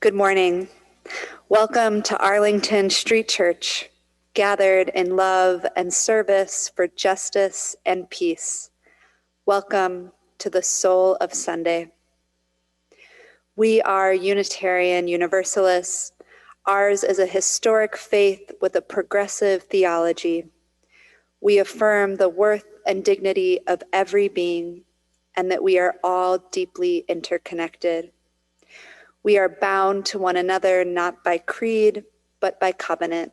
Good morning. Welcome to Arlington Street Church, gathered in love and service for justice and peace. Welcome to the soul of Sunday. We are Unitarian Universalists. Ours is a historic faith with a progressive theology. We affirm the worth and dignity of every being and that we are all deeply interconnected. We are bound to one another not by creed, but by covenant,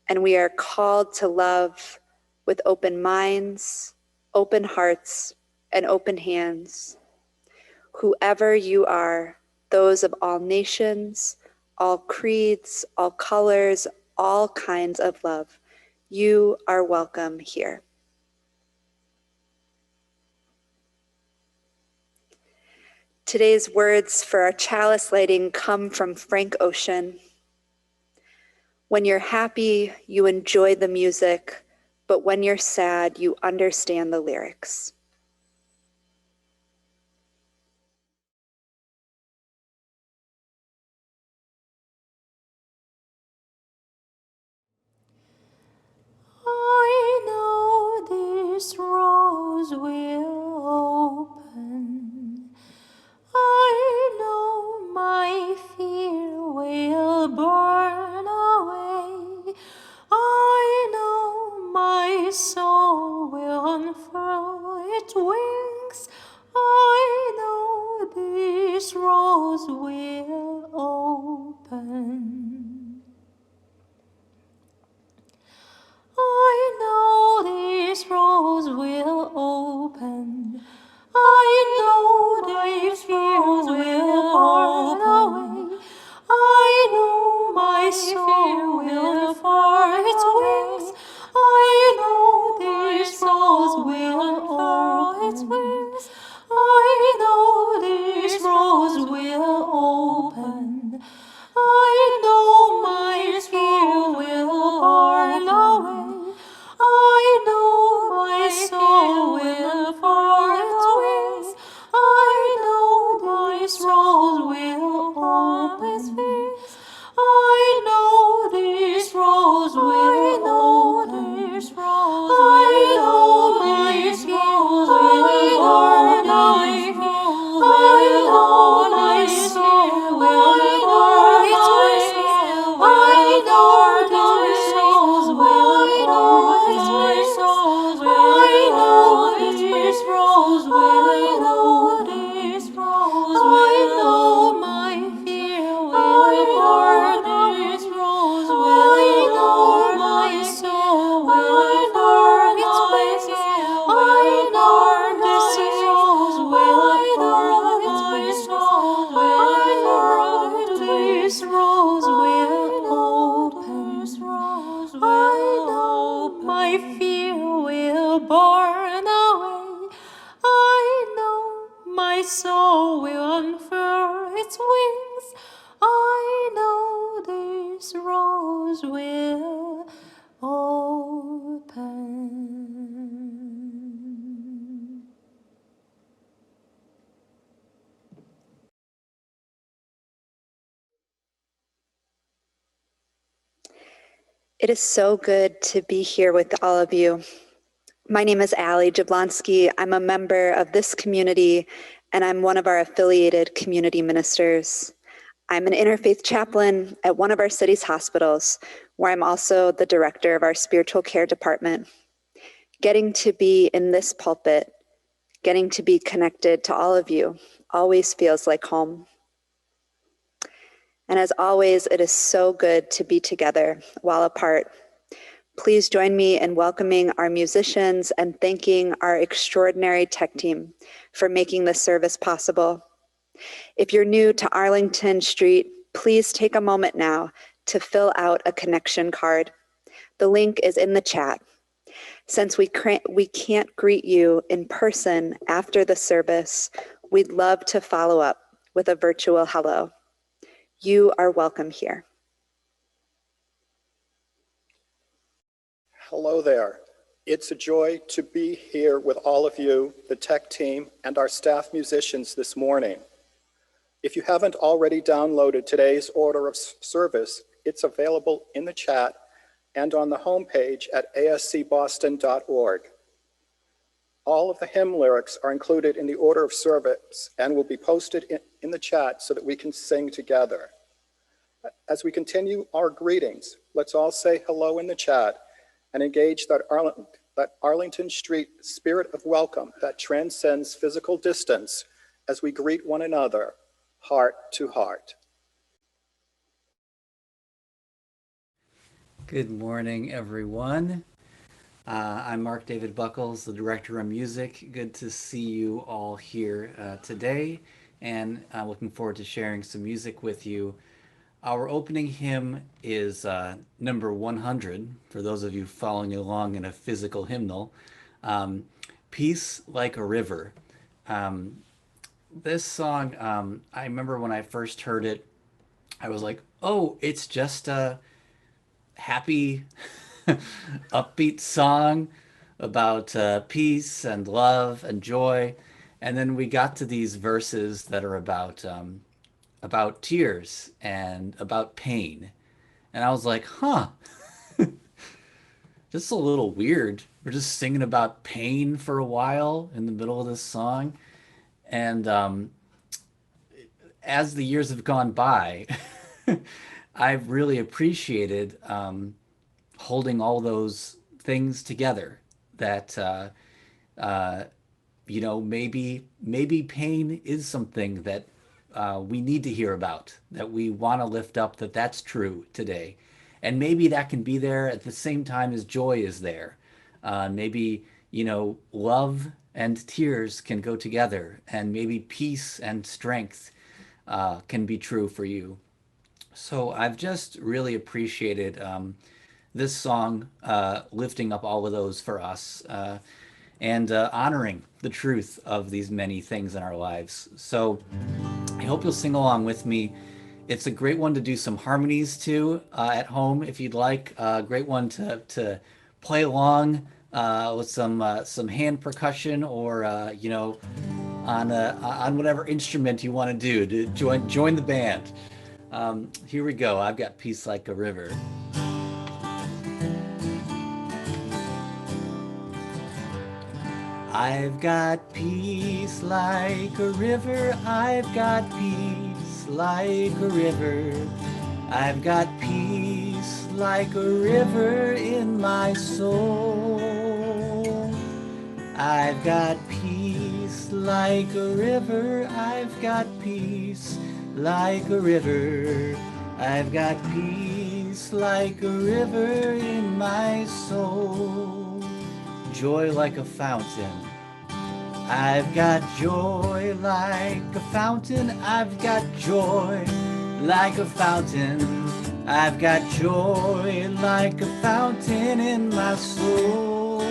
and we are called to love with open minds, open hearts, and open hands. Whoever you are, those of all nations, all creeds, all colors, all kinds of love, you are welcome here. Today's words for our chalice lighting come from Frank Ocean. When you're happy, you enjoy the music, but when you're sad, you understand the lyrics. I know this rose will open. I know my fear will burn away. I know my soul will unfurl its wings. I know this rose will open. I know this rose will open. I know this rose will burn away. I know my soul will furl its wings. I know this rose will unfurl its wings. I know this rose will open. I know my fear will burn away. I know my soul will furl its wings. I know this rose will open its wings. I know this rose will open. I know my fear will burn away. I know my soul will furl its wings. I know this rose will open its wings. I know this rose will open its wings. I know my fear will burn its rose. I know my soul will burn its wings. I know this rose will burn its wings. I know this rose will open. I know my fear will burn away. I know my soul will unfurl its wings. I know this rose will open. It is so good to be here with all of you. My name is Allie Jablonski. I'm a member of this community, and I'm one of our affiliated community ministers. I'm an interfaith chaplain at one of our city's hospitals, where I'm also the director of our spiritual care department. Getting to be in this pulpit, getting to be connected to all of you, always feels like home. And as always, it is so good to be together while apart. Please join me in welcoming our musicians and thanking our extraordinary tech team for making this service possible. If you're new to Arlington Street, please take a moment now to fill out a connection card. The link is in the chat. Since we can't greet you in person after the service, we'd love to follow up with a virtual hello. You are welcome here. Hello there. It's a joy to be here with all of you, the tech team, and our staff musicians this morning. If you haven't already downloaded today's order of service, it's available in the chat and on the homepage at ascboston.org. All of the hymn lyrics are included in the order of service and will be posted in the chat so that we can sing together. As we continue our greetings, let's all say hello in the chat and engage that Arlington Street spirit of welcome that transcends physical distance as we greet one another, heart to heart. Good morning, everyone. I'm Mark David Buckles, the Director of Music. Good to see you all here today, and I'm looking forward to sharing some music with you. Our opening hymn is number 100, for those of you following along in a physical hymnal, Peace Like a River. This song, I remember when I first heard it, I was like, oh, it's just a happy, upbeat song about peace and love and joy. And then we got to these verses that are about tears and about pain. And I was like, huh, just a little weird. We're just singing about pain for a while in the middle of this song. And as the years have gone by, I've really appreciated holding all those things together. That maybe pain is something that we need to hear about, that we want to lift up, that's true today, and maybe that can be there at the same time as joy is there. Maybe love and tears can go together, and maybe peace and strength can be true for you. So I've just really appreciated this song lifting up all of those for us and honoring the truth of these many things in our lives. So I hope you'll sing along with me. It's a great one to do some harmonies to at home if you'd like. Great one to play along with some hand percussion or on whatever instrument you want to do to join the band. Here we go. I've got Peace Like a River. I've got peace like a river. I've got peace like a river. I've got peace like a river in my soul. I've got peace like a river. I've got peace like a river. I've got peace like a river in my soul. Joy like a fountain. I've got joy like a fountain. I've got joy like a fountain. I've got joy like a fountain in my soul.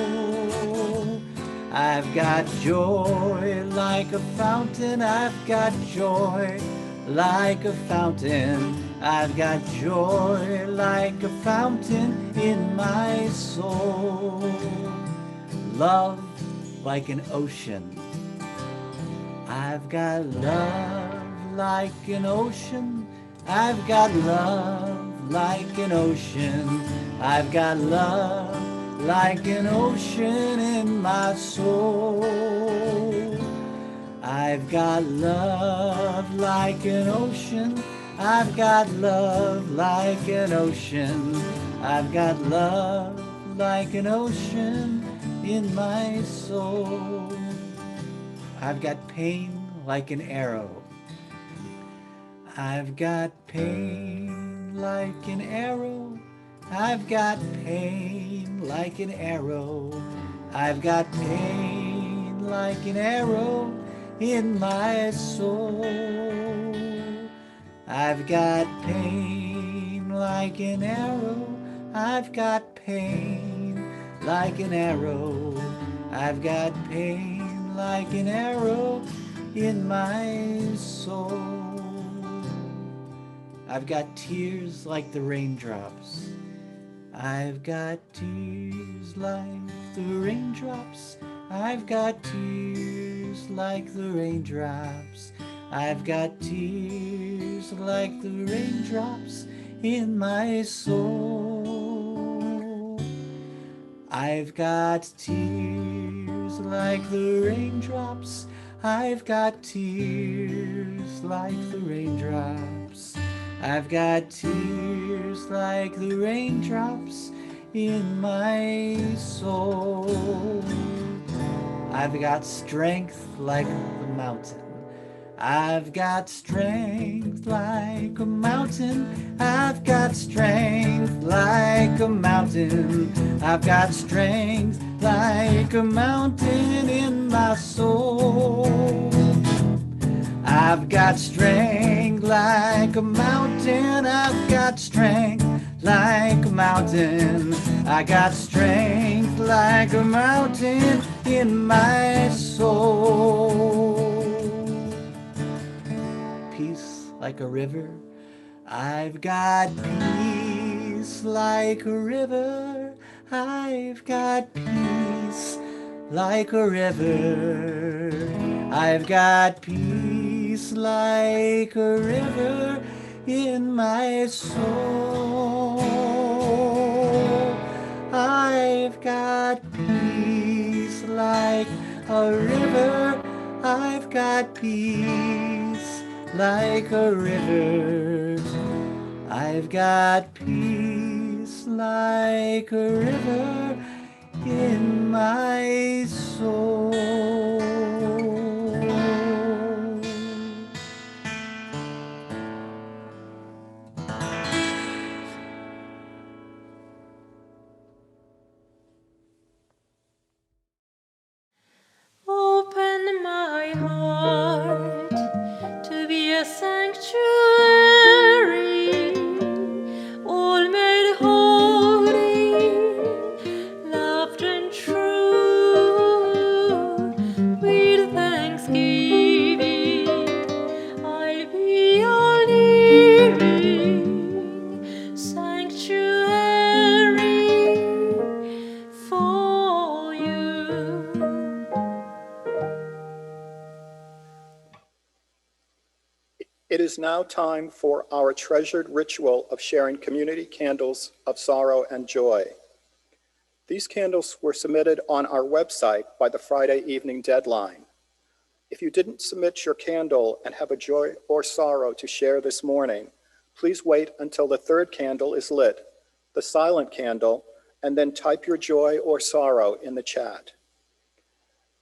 I've got joy like a fountain. I've got joy like a fountain. I've got joy like a fountain in my soul. Love like an ocean. I've got love like an ocean. I've got love like an ocean. I've got love like an ocean in my soul. I've got love like an ocean. I've got love like an ocean. I've got love like an ocean in my soul. I've got pain like an arrow. I've got pain like an arrow. I've got pain like an arrow. I've got pain like an arrow in my soul. I've got pain like an arrow. I've got pain like an arrow. I've got pain like an arrow in my soul. I've got tears like the raindrops. I've got tears like the raindrops. I've got tears like the raindrops. I've got tears like the raindrops in my soul. I've got tears like the raindrops. I've got tears like the raindrops. I've got tears like the raindrops in my soul. I've got strength like the mountain. I've got strength like a mountain. I've got strength like a mountain. I've got strength like a mountain in my soul. I've got strength like a mountain. I've got strength like a mountain. I got strength like a mountain in my soul. Peace like a river. I've got peace like a river. I've got peace like a river. I've got peace like a river in my soul. I've got peace like a river. I've got peace like a river. I've got peace like a river in my soul. Open my heart to be a sanctuary, all made holy, loved and true. With thanksgiving, I'll be your living sanctuary for you. It is now time for our treasured ritual of sharing community candles of sorrow and joy. These candles were submitted on our website by the Friday evening deadline. If you didn't submit your candle and have a joy or sorrow to share this morning, please wait until the third candle is lit, the silent candle, and then type your joy or sorrow in the chat.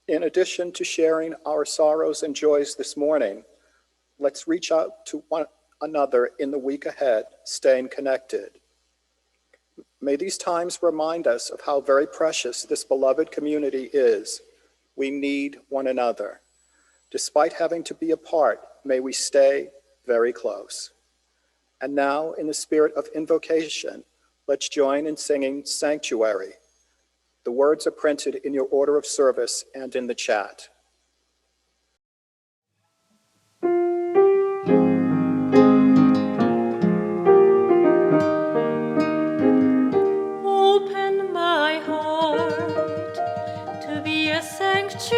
In addition to sharing our sorrows and joys this morning, let's reach out to one another in the week ahead, staying connected. May these times remind us of how very precious this beloved community is. We need one another. Despite having to be apart, may we stay very close. And now, in the spirit of invocation, let's join in singing Sanctuary. The words are printed in your order of service and in the chat. Open my heart to be a sanctuary,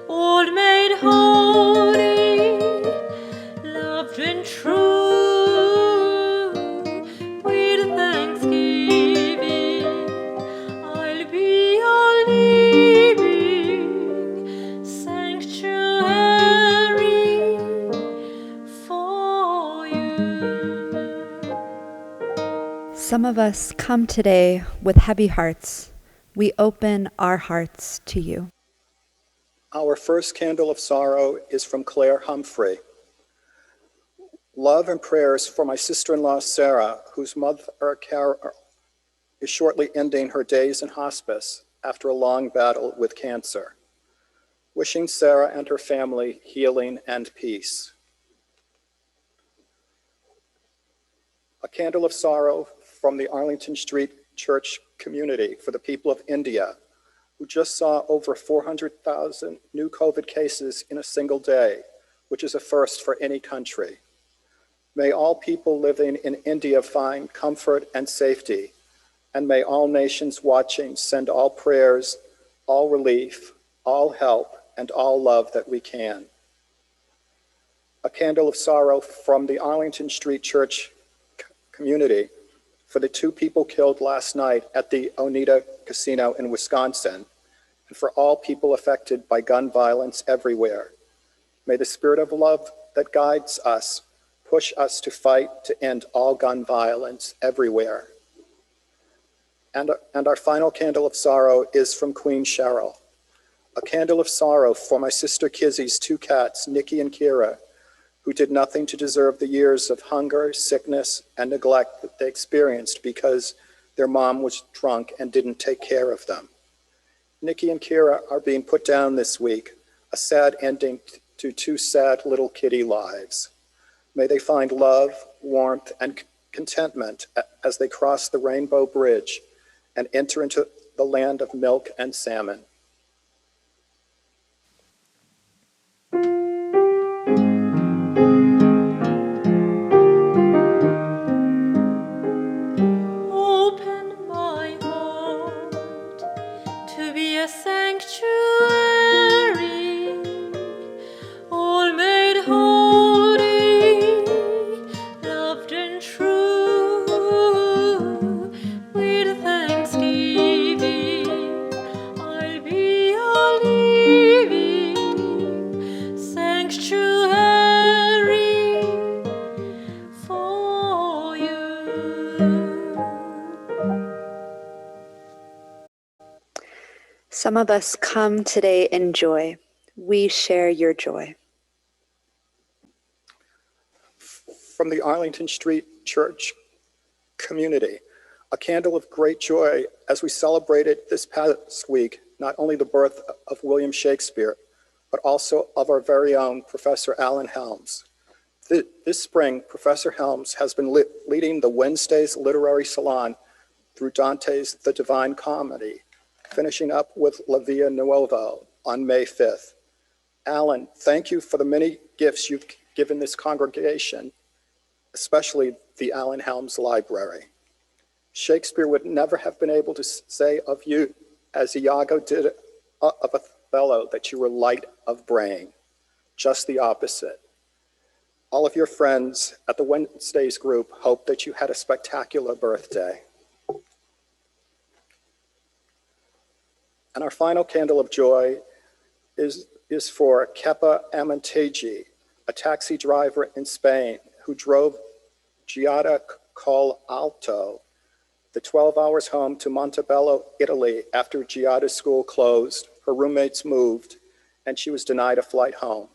all made holy, loved and true. With thanksgiving, I'll be your living sanctuary for you. Some of us come today with heavy hearts. We open our hearts to you. Our first candle of sorrow is from Claire Humphrey. Love and prayers for my sister-in-law, Sarah, whose mother, Carol, is shortly ending her days in hospice after a long battle with cancer. Wishing Sarah and her family healing and peace. A candle of sorrow from the Arlington Street Church community for the people of India, who just saw over 400,000 new COVID cases in a single day, which is a first for any country. May all people living in India find comfort and safety, and may all nations watching send all prayers, all relief, all help, and all love that we can. A candle of sorrow from the Arlington Street Church community for the 2 people killed last night at the Oneida Casino in Wisconsin, and for all people affected by gun violence everywhere. May the spirit of love that guides us push us to fight to end all gun violence everywhere. And our final candle of sorrow is from Queen Cheryl. A candle of sorrow for my sister Kizzy's 2 cats, Nikki and Kira, who did nothing to deserve the years of hunger, sickness, and neglect that they experienced because their mom was drunk and didn't take care of them. Nikki and Kira are being put down this week, a sad ending to 2 sad little kitty lives. May they find love, warmth, and contentment as they cross the Rainbow Bridge and enter into the land of milk and salmon. Open my heart to be a sanctuary, all made holy, loved and true. With thanksgiving, I'll be a living sanctuary for you. Some of us come today in joy. We share your joy. From the Arlington Street Church community, a candle of great joy as we celebrated this past week, not only the birth of William Shakespeare, but also of our very own Professor Alan Helms. This spring, Professor Helms has been leading the Wednesdays Literary Salon through Dante's The Divine Comedy, finishing up with La Via Nuova on May 5th. Alan, thank you for the many gifts you've given this congregation, especially the Alan Helms Library. Shakespeare would never have been able to say of you, as Iago did of Othello, that you were light of brain. Just the opposite. All of your friends at the Wednesdays group hope that you had a spectacular birthday. And our final candle of joy is for Kepa Amontegui, a taxi driver in Spain who drove Giada Col Alto the 12 hours home to Montebello, Italy after Giada's school closed, her roommates moved, and she was denied a flight home.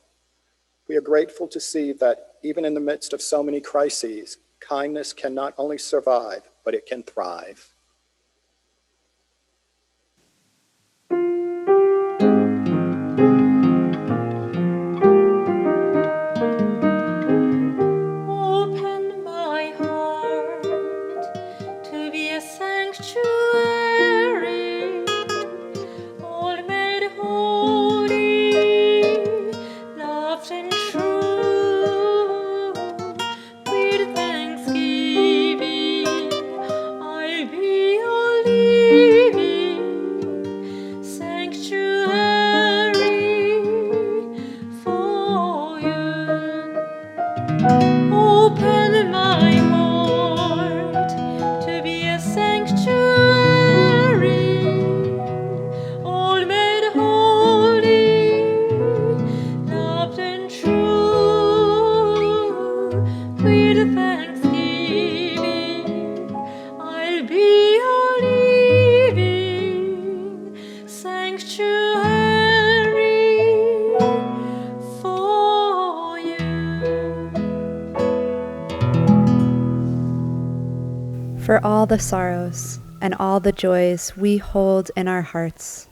We are grateful to see that even in the midst of so many crises, kindness can not only survive, but it can thrive. Open my heart to be a sanctuary, all made holy, loved and true. With thanksgiving, I'll be a living sanctuary for you. Open my heart to be a sanctuary, all made holy, loved and true. With thanksgiving, I'll be a living sanctuary for you. For all the sorrows and all the joys we hold in our hearts,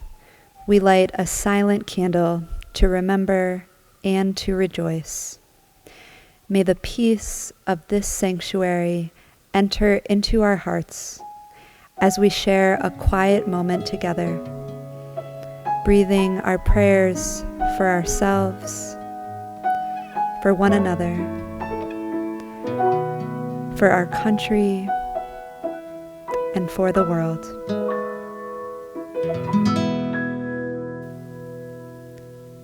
we light a silent candle to remember and to rejoice. May the peace of this sanctuary enter into our hearts as we share a quiet moment together, breathing our prayers for ourselves, for one another, for our country, and for the world.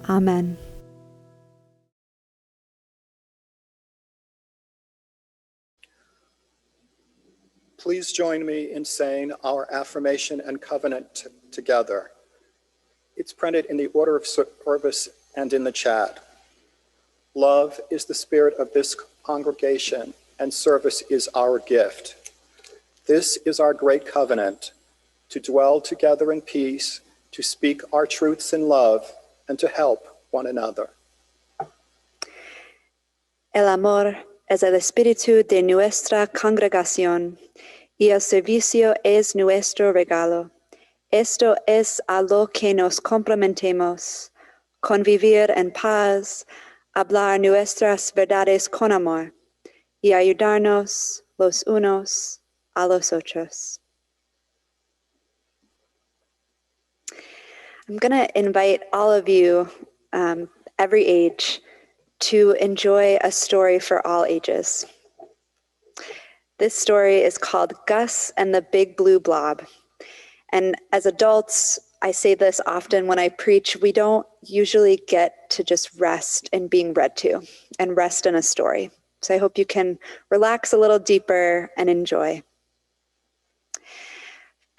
Amen. Please join me in saying our affirmation and covenant together. It's printed in the order of service and in the chat. Love is the spirit of this congregation, and service is our gift. This is our great covenant, to dwell together in peace, to speak our truths in love, and to help one another. El amor es el espíritu de nuestra congregación, y el servicio es nuestro regalo. Esto es a lo que nos comprometemos, convivir en paz, hablar nuestras verdades con amor, y ayudarnos los unos a los otros. I'm going to invite all of you, every age, to enjoy a story for all ages. This story is called Gus and the Big Blue Blob. And as adults, I say this often when I preach, we don't usually get to just rest in being read to and rest in a story. So I hope you can relax a little deeper and enjoy.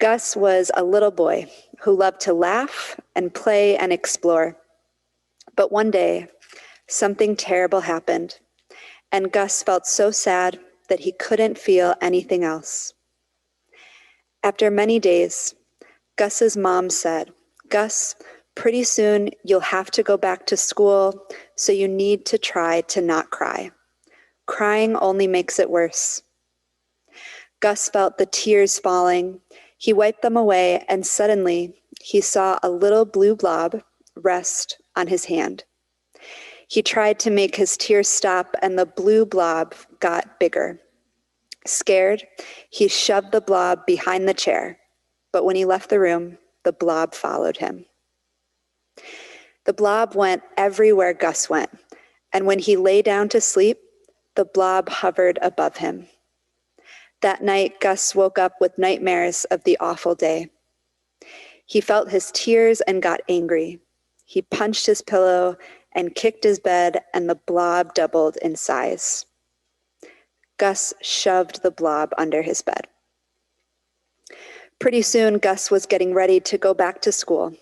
Gus was a little boy who loved to laugh and play and explore. But one day, something terrible happened, and Gus felt so sad that he couldn't feel anything else. After many days, Gus's mom said, "Gus, pretty soon you'll have to go back to school, so you need to try to not cry. Crying only makes it worse." Gus felt the tears falling. He wiped them away, and suddenly he saw a little blue blob rest on his hand. He tried to make his tears stop, and the blue blob got bigger. Scared, he shoved the blob behind the chair, but when he left the room, the blob followed him. The blob went everywhere Gus went, and when he lay down to sleep, the blob hovered above him. That night, Gus woke up with nightmares of the awful day. He felt his tears and got angry. He punched his pillow and kicked his bed, and the blob doubled in size. Gus shoved the blob under his bed. Pretty soon, Gus was getting ready to go back to school.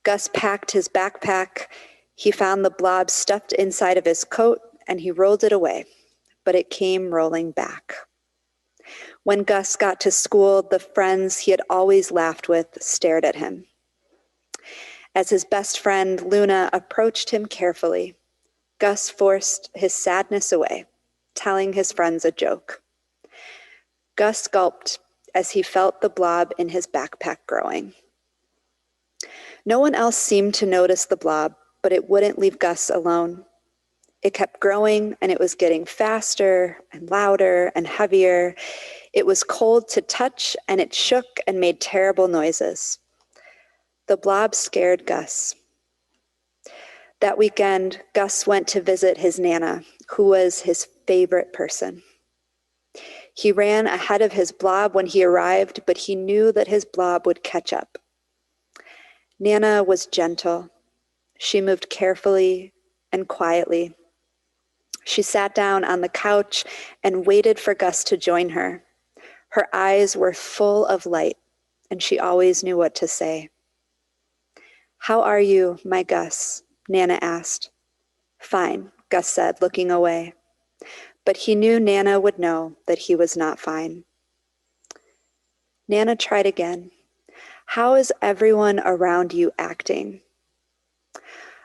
Gus packed his backpack. He found the blob stuffed inside of his coat, and he rolled it away, but it came rolling back. When Gus got to school, the friends he had always laughed with stared at him. As his best friend, Luna, approached him carefully, Gus forced his sadness away, telling his friends a joke. Gus gulped as he felt the blob in his backpack growing. No one else seemed to notice the blob, but it wouldn't leave Gus alone. It kept growing, and it was getting faster and louder and heavier. It was cold to touch, and it shook and made terrible noises. The blob scared Gus. That weekend, Gus went to visit his Nana, who was his favorite person. He ran ahead of his blob when he arrived, but he knew that his blob would catch up. Nana was gentle. She moved carefully and quietly. She sat down on the couch and waited for Gus to join her. Her eyes were full of light, and she always knew what to say. "How are you, my Gus?" Nana asked. "Fine," Gus said, looking away. But he knew Nana would know that he was not fine. Nana tried again. "How is everyone around you acting?"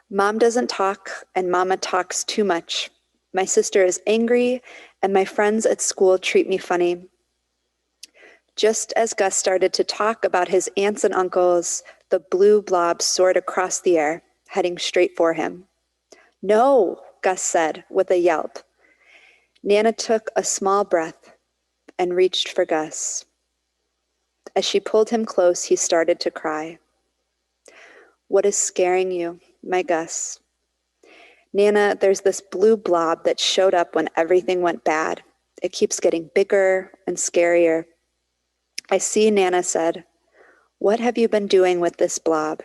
"Mom doesn't talk, and Mama talks too much. My sister is angry, and my friends at school treat me funny." Just as Gus started to talk about his aunts and uncles, the blue blob soared across the air, heading straight for him. "No," Gus said with a yelp. Nana took a small breath and reached for Gus. As she pulled him close, he started to cry. "What is scaring you, my Gus?" "Nana, there's this blue blob that showed up when everything went bad. It keeps getting bigger and scarier." "I see," Nana said. "What have you been doing with this blob?"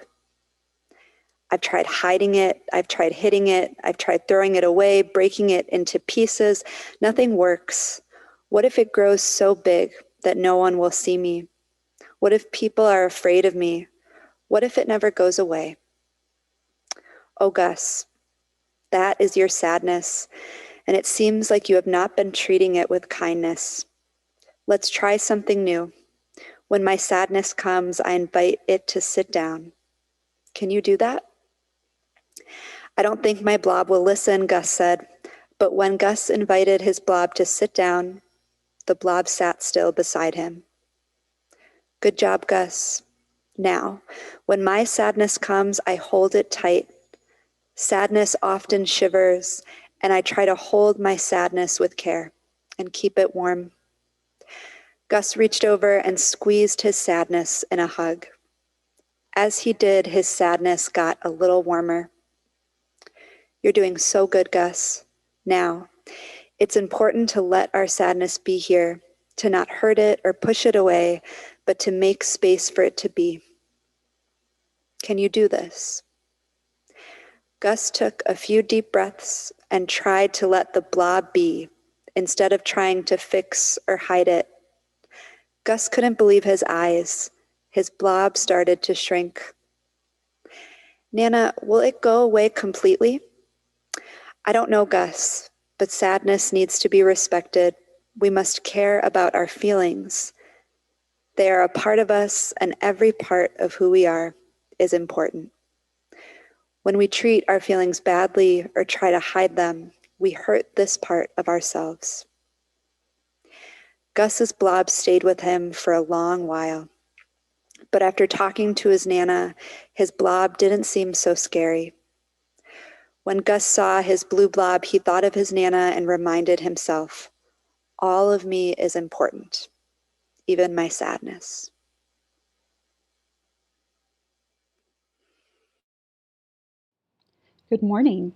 I've tried hiding it. I've tried hitting it. I've tried throwing it away, breaking it into pieces. Nothing works. What if it grows so big that no one will see me? What if people are afraid of me? What if it never goes away? Oh, Gus, that is your sadness, and it seems like you have not been treating it with kindness. Let's try something new. When my sadness comes, I invite it to sit down. Can you do that? I don't think my blob will listen, Gus said, but when Gus invited his blob to sit down, the blob sat still beside him. Good job, Gus. Now, when my sadness comes, I hold it tight. Sadness often shivers, and I try to hold my sadness with care and keep it warm. Gus reached over and squeezed his sadness in a hug. As he did, his sadness got a little warmer. You're doing so good, Gus. Now, it's important to let our sadness be here, to not hurt it or push it away, but to make space for it to be. Can you do this? Gus took a few deep breaths and tried to let the blob be, instead of trying to fix or hide it. Gus couldn't believe his eyes. His blob started to shrink. Nana, will it go away completely? I don't know, Gus, but sadness needs to be respected. We must care about our feelings. They are a part of us, and every part of who we are is important. When we treat our feelings badly or try to hide them, we hurt this part of ourselves. Gus's blob stayed with him for a long while, but after talking to his Nana, his blob didn't seem so scary. When Gus saw his blue blob, he thought of his Nana and reminded himself, all of me is important, even my sadness. Good morning.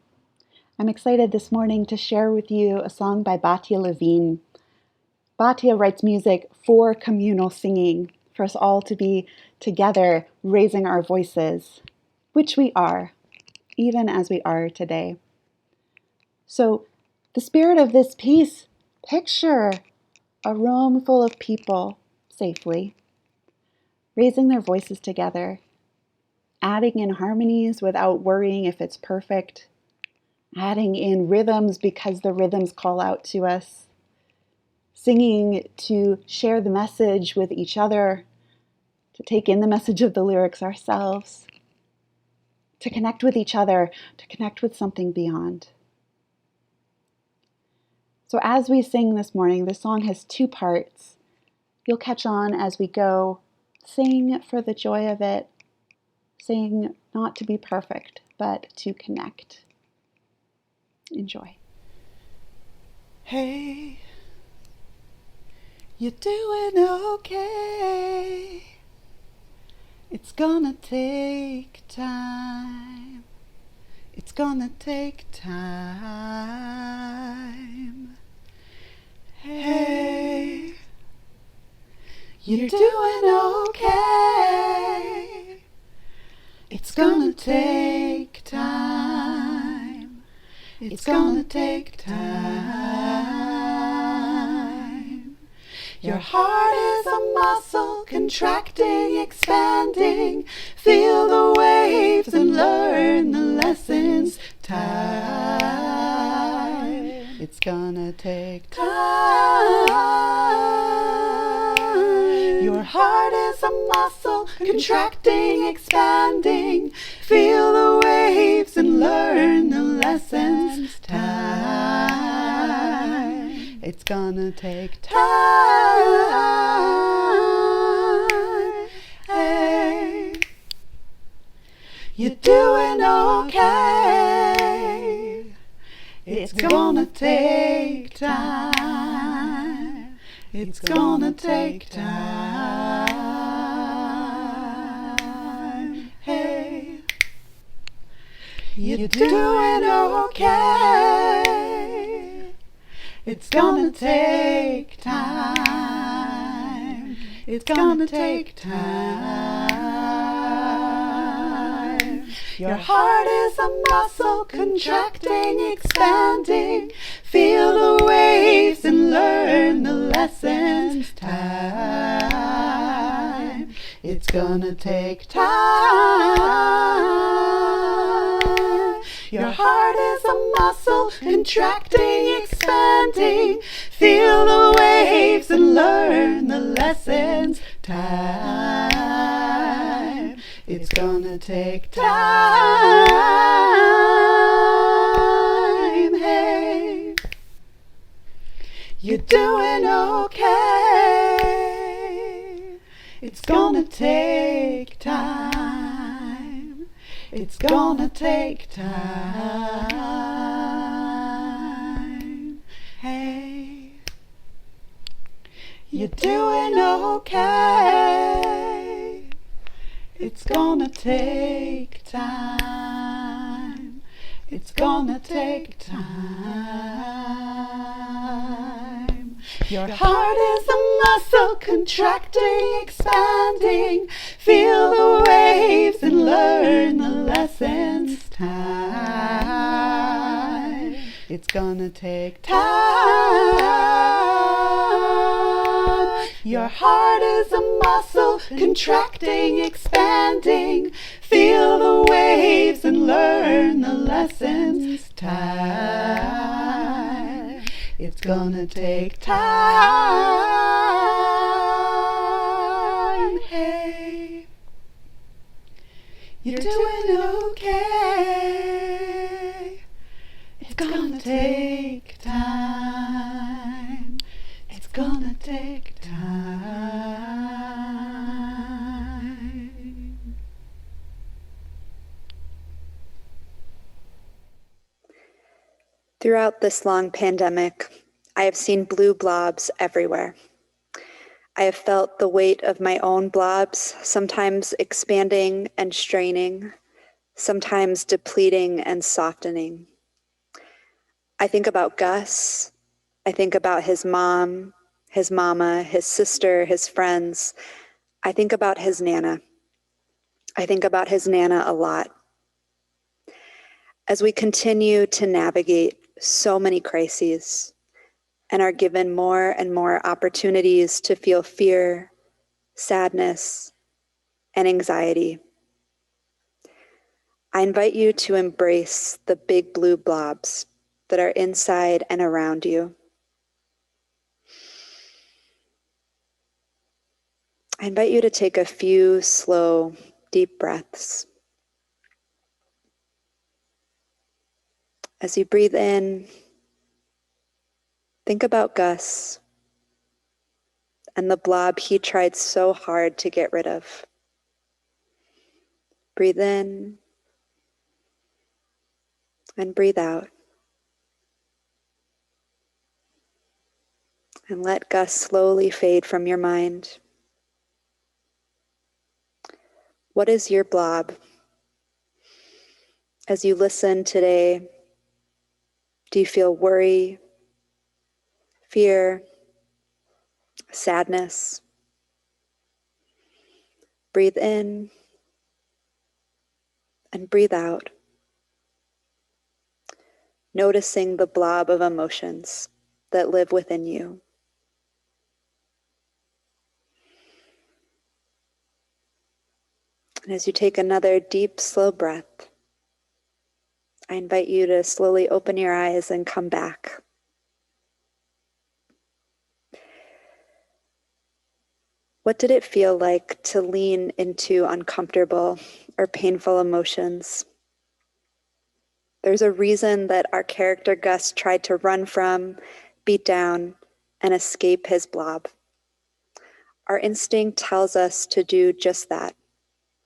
I'm excited this morning to share with you a song by Batya Levine. Batya writes music for communal singing, for us all to be together raising our voices, which we are, even as we are today. So, the spirit of this piece, picture a room full of people safely, raising their voices together, adding in harmonies without worrying if it's perfect, adding in rhythms because the rhythms call out to us, singing to share the message with each other, to take in the message of the lyrics ourselves, to connect with each other, to connect with something beyond. So as we sing this morning, the song has two parts. You'll catch on as we go. Sing for the joy of it. Sing not to be perfect, but to connect. Enjoy. Hey, you're doing okay. It's gonna take time. It's gonna take time. Hey, you're doing okay. It's gonna take time. It's gonna take time. Your heart is a muscle, contracting, expanding. Feel the waves and learn the lessons. Time. It's gonna take time. Your heart is a muscle, contracting, expanding. Feel the waves and learn the lessons. Time. It's gonna take time. Hey, you're doing okay. It's gonna take time. It's gonna take time. Hey, you're doing okay. It's gonna take time. It's gonna take time. Your heart is a muscle contracting, expanding. Feel the waves and learn the lessons. Time, it's gonna take time. Your heart is a muscle contracting, expanding. Feel the waves and learn the lessons. Time, it's gonna take time. Hey, you're doing okay. It's gonna take time. It's gonna take time. Hey, you're doing okay. It's gonna take time. It's gonna take time. Your heart is a muscle contracting, expanding. Feel the waves and learn the lessons. Time, it's gonna take time. Your heart is a muscle contracting, expanding. Feel the waves and learn the lessons. Time, it's gonna take time. Hey, you're doing okay. It's gonna take time. It's gonna take time. Throughout this long pandemic, I have seen blue blobs everywhere. I have felt the weight of my own blobs, sometimes expanding and straining, sometimes depleting and softening. I think about Gus. I think about his mom, his mama, his sister, his friends. I think about his Nana. I think about his Nana a lot. As we continue to navigate so many crises and are given more and more opportunities to feel fear, sadness, and anxiety, I invite you to embrace the big blue blobs that are inside and around you. I invite you to take a few slow, deep breaths. As you breathe in, think about Gus and the blob he tried so hard to get rid of. Breathe in and breathe out. And let Gus slowly fade from your mind. What is your blob? As you listen today, do you feel worry, fear, sadness? Breathe in and breathe out, noticing the blob of emotions that live within you. And as you take another deep, slow breath, I invite you to slowly open your eyes and come back. What did it feel like to lean into uncomfortable or painful emotions? There's a reason that our character Gus tried to run from, beat down, and escape his blob. Our instinct tells us to do just that,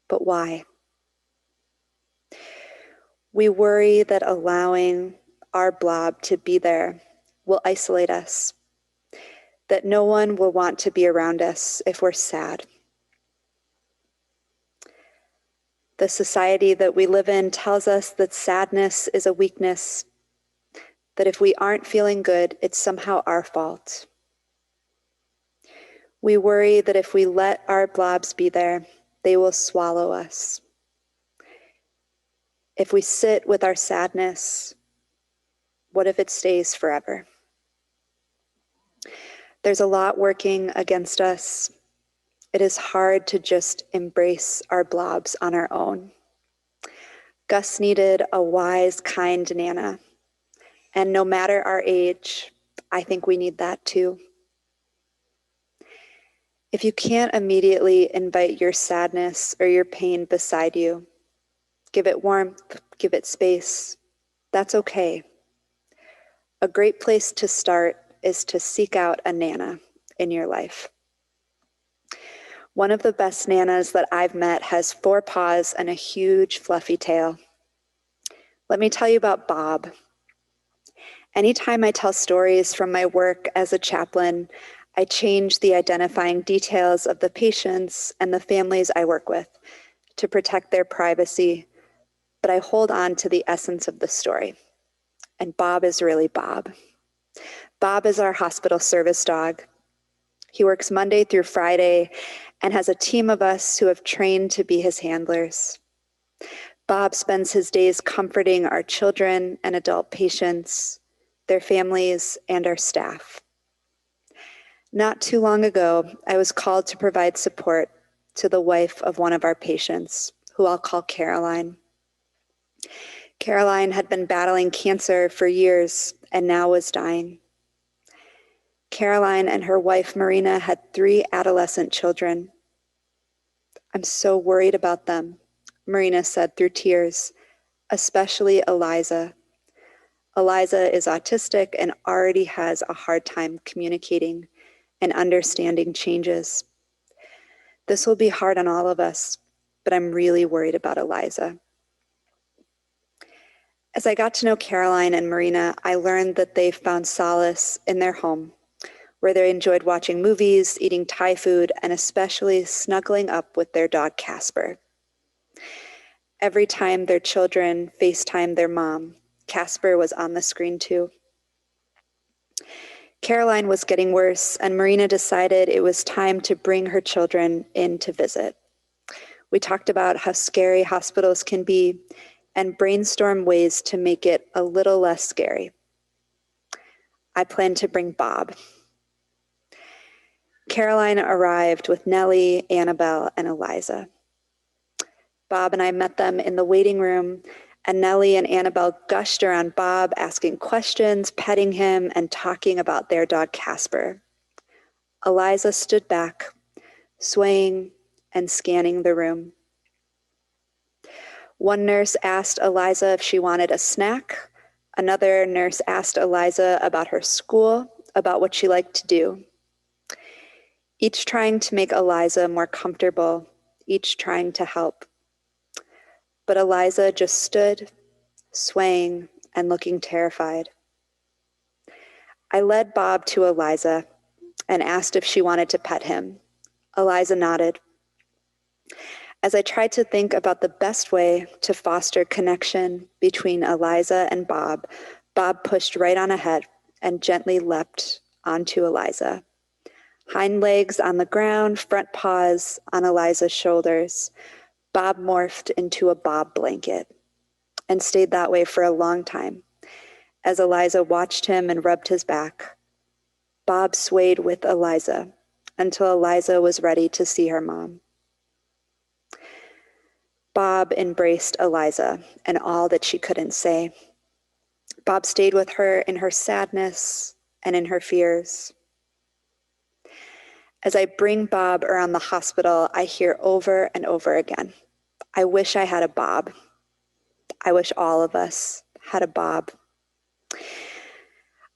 but why? We worry that allowing our blob to be there will isolate us, that no one will want to be around us if we're sad. The society that we live in tells us that sadness is a weakness, that if we aren't feeling good, it's somehow our fault. We worry that if we let our blobs be there, they will swallow us. If we sit with our sadness, what if it stays forever? There's a lot working against us. It is hard to just embrace our blobs on our own. Gus needed a wise, kind Nana. And no matter our age, I think we need that too. If you can't immediately invite your sadness or your pain beside you, give it warmth, give it space. That's okay. A great place to start is to seek out a Nana in your life. One of the best Nanas that I've met has 4 paws and a huge fluffy tail. Let me tell you about Bob. Anytime I tell stories from my work as a chaplain, I change the identifying details of the patients and the families I work with to protect their privacy, but I hold on to the essence of the story. And Bob is really Bob. Bob is our hospital service dog. He works Monday through Friday and has a team of us who have trained to be his handlers. Bob spends his days comforting our children and adult patients, their families, and our staff. Not too long ago, I was called to provide support to the wife of one of our patients, who I'll call Caroline. Caroline had been battling cancer for years and now was dying. Caroline and her wife, Marina, had 3 adolescent children. I'm so worried about them, Marina said through tears, especially Eliza. Eliza is autistic and already has a hard time communicating and understanding changes. This will be hard on all of us, but I'm really worried about Eliza. As I got to know Caroline and Marina, I learned that they found solace in their home, where they enjoyed watching movies, eating Thai food, and especially snuggling up with their dog Casper. Every time their children FaceTimed their mom, Casper was on the screen too. Caroline was getting worse, and Marina decided it was time to bring her children in to visit. We talked about how scary hospitals can be and brainstormed ways to make it a little less scary. I planned to bring Bob. Caroline arrived with Nellie, Annabelle, and Eliza. Bob and I met them in the waiting room, and Nellie and Annabelle gushed around Bob, asking questions, petting him, and talking about their dog Casper. Eliza stood back, swaying and scanning the room. One nurse asked Eliza if she wanted a snack. Another nurse asked Eliza about her school, about what she liked to do. Each trying to make Eliza more comfortable, each trying to help. But Eliza just stood, swaying and looking terrified. I led Bob to Eliza and asked if she wanted to pet him. Eliza nodded. As I tried to think about the best way to foster connection between Eliza and Bob, Bob pushed right on ahead and gently leapt onto Eliza. Hind legs on the ground, front paws on Eliza's shoulders. Bob morphed into a Bob blanket and stayed that way for a long time. As Eliza watched him and rubbed his back, Bob swayed with Eliza until Eliza was ready to see her mom. Bob embraced Eliza and all that she couldn't say. Bob stayed with her in her sadness and in her fears. As I bring Bob around the hospital, I hear over and over again, I wish I had a Bob. I wish all of us had a Bob.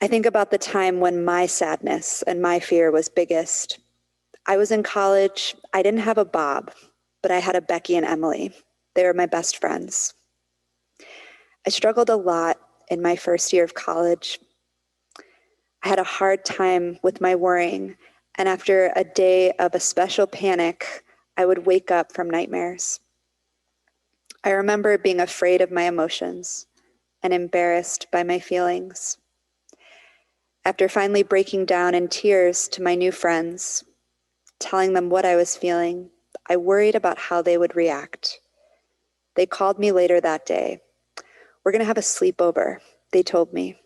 I think about the time when my sadness and my fear was biggest. I was in college. I didn't have a Bob, but I had a Becky and Emily. They were my best friends. I struggled a lot in my first year of college. I had a hard time with my worrying, and after a day of a special panic, I would wake up from nightmares. I remember being afraid of my emotions and embarrassed by my feelings. After finally breaking down in tears to my new friends, telling them what I was feeling, I worried about how they would react. They called me later that day We're going to have a sleepover, they told me.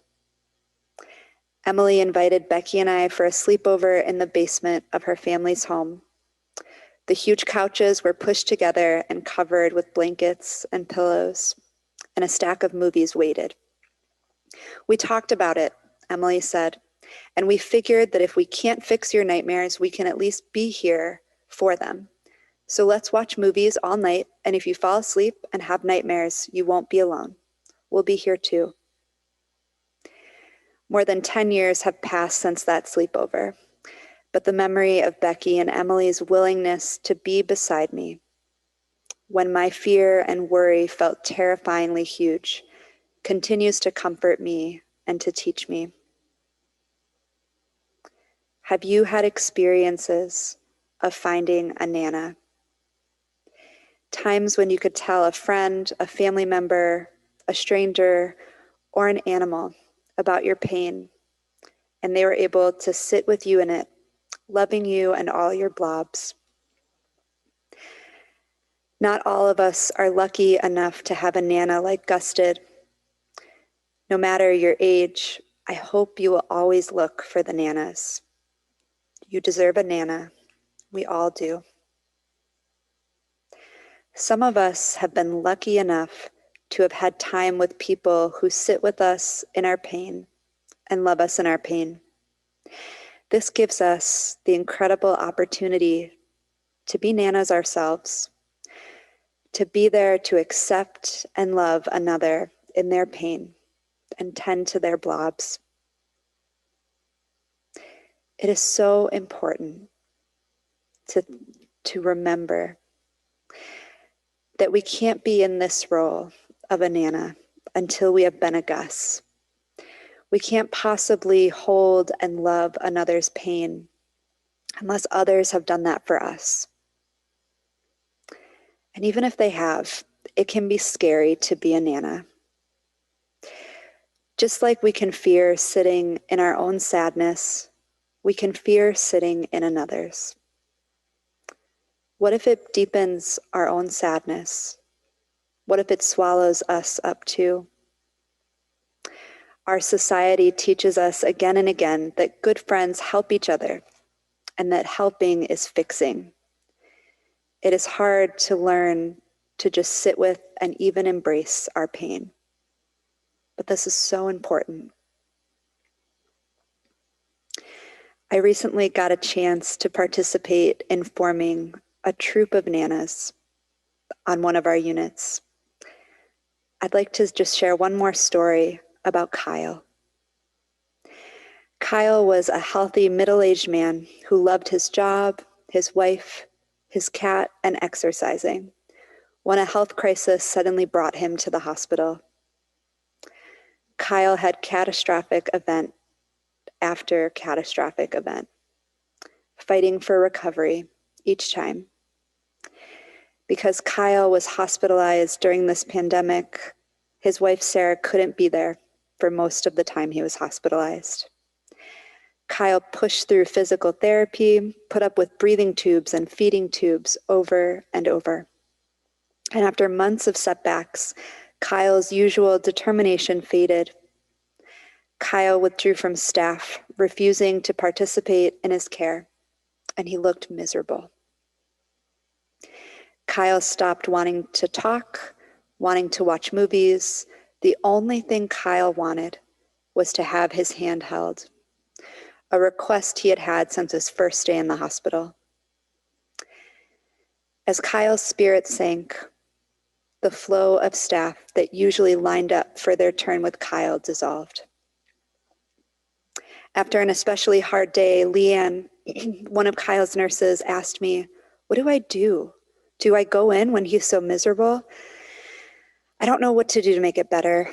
Emily invited Becky and I for a sleepover in the basement of her family's home. The huge couches were pushed together and covered with blankets and pillows, and a stack of movies waited. We talked about it, Emily said, and we figured that if we can't fix your nightmares, we can at least be here for them. So let's watch movies all night, and if you fall asleep and have nightmares, you won't be alone. We'll be here too. More than 10 years have passed since that sleepover, but the memory of Becky and Emily's willingness to be beside me when my fear and worry felt terrifyingly huge continues to comfort me and to teach me. Have you had experiences of finding a Nana? Times when you could tell a friend, a family member, a stranger, or an animal about your pain, and they were able to sit with you in it, loving you and all your blobs. Not all of us are lucky enough to have a Nana like Gus did. No matter your age, I hope you will always look for the Nanas. You deserve a Nana. We all do. Some of us have been lucky enough to have had time with people who sit with us in our pain and love us in our pain. This gives us the incredible opportunity to be Nanas ourselves, to be there to accept and love another in their pain and tend to their blobs. It is so important to remember that we can't be in this role of a Nana until we have been a Gus. We can't possibly hold and love another's pain unless others have done that for us. And even if they have, it can be scary to be a Nana. Just like we can fear sitting in our own sadness, we can fear sitting in another's. What if it deepens our own sadness? What if it swallows us up too? Our society teaches us again and again that good friends help each other and that helping is fixing. It is hard to learn to just sit with and even embrace our pain. But this is so important. I recently got a chance to participate in forming a troop of Nanas on one of our units. I'd like to just share one more story about Kyle. Kyle was a healthy middle-aged man who loved his job, his wife, his cat, and exercising when a health crisis suddenly brought him to the hospital. Kyle had catastrophic event after catastrophic event, fighting for recovery each time. Because Kyle was hospitalized during this pandemic, his wife Sarah couldn't be there for most of the time he was hospitalized. Kyle pushed through physical therapy, put up with breathing tubes and feeding tubes over and over. And after months of setbacks, Kyle's usual determination faded. Kyle withdrew from staff, refusing to participate in his care, and he looked miserable. Kyle stopped wanting to talk, wanting to watch movies. The only thing Kyle wanted was to have his hand held, a request he had had since his first day in the hospital. As Kyle's spirit sank, the flow of staff that usually lined up for their turn with Kyle dissolved. After an especially hard day, Leanne, one of Kyle's nurses, asked me, "What do I do? Do I go in when he's so miserable? I don't know what to do to make it better."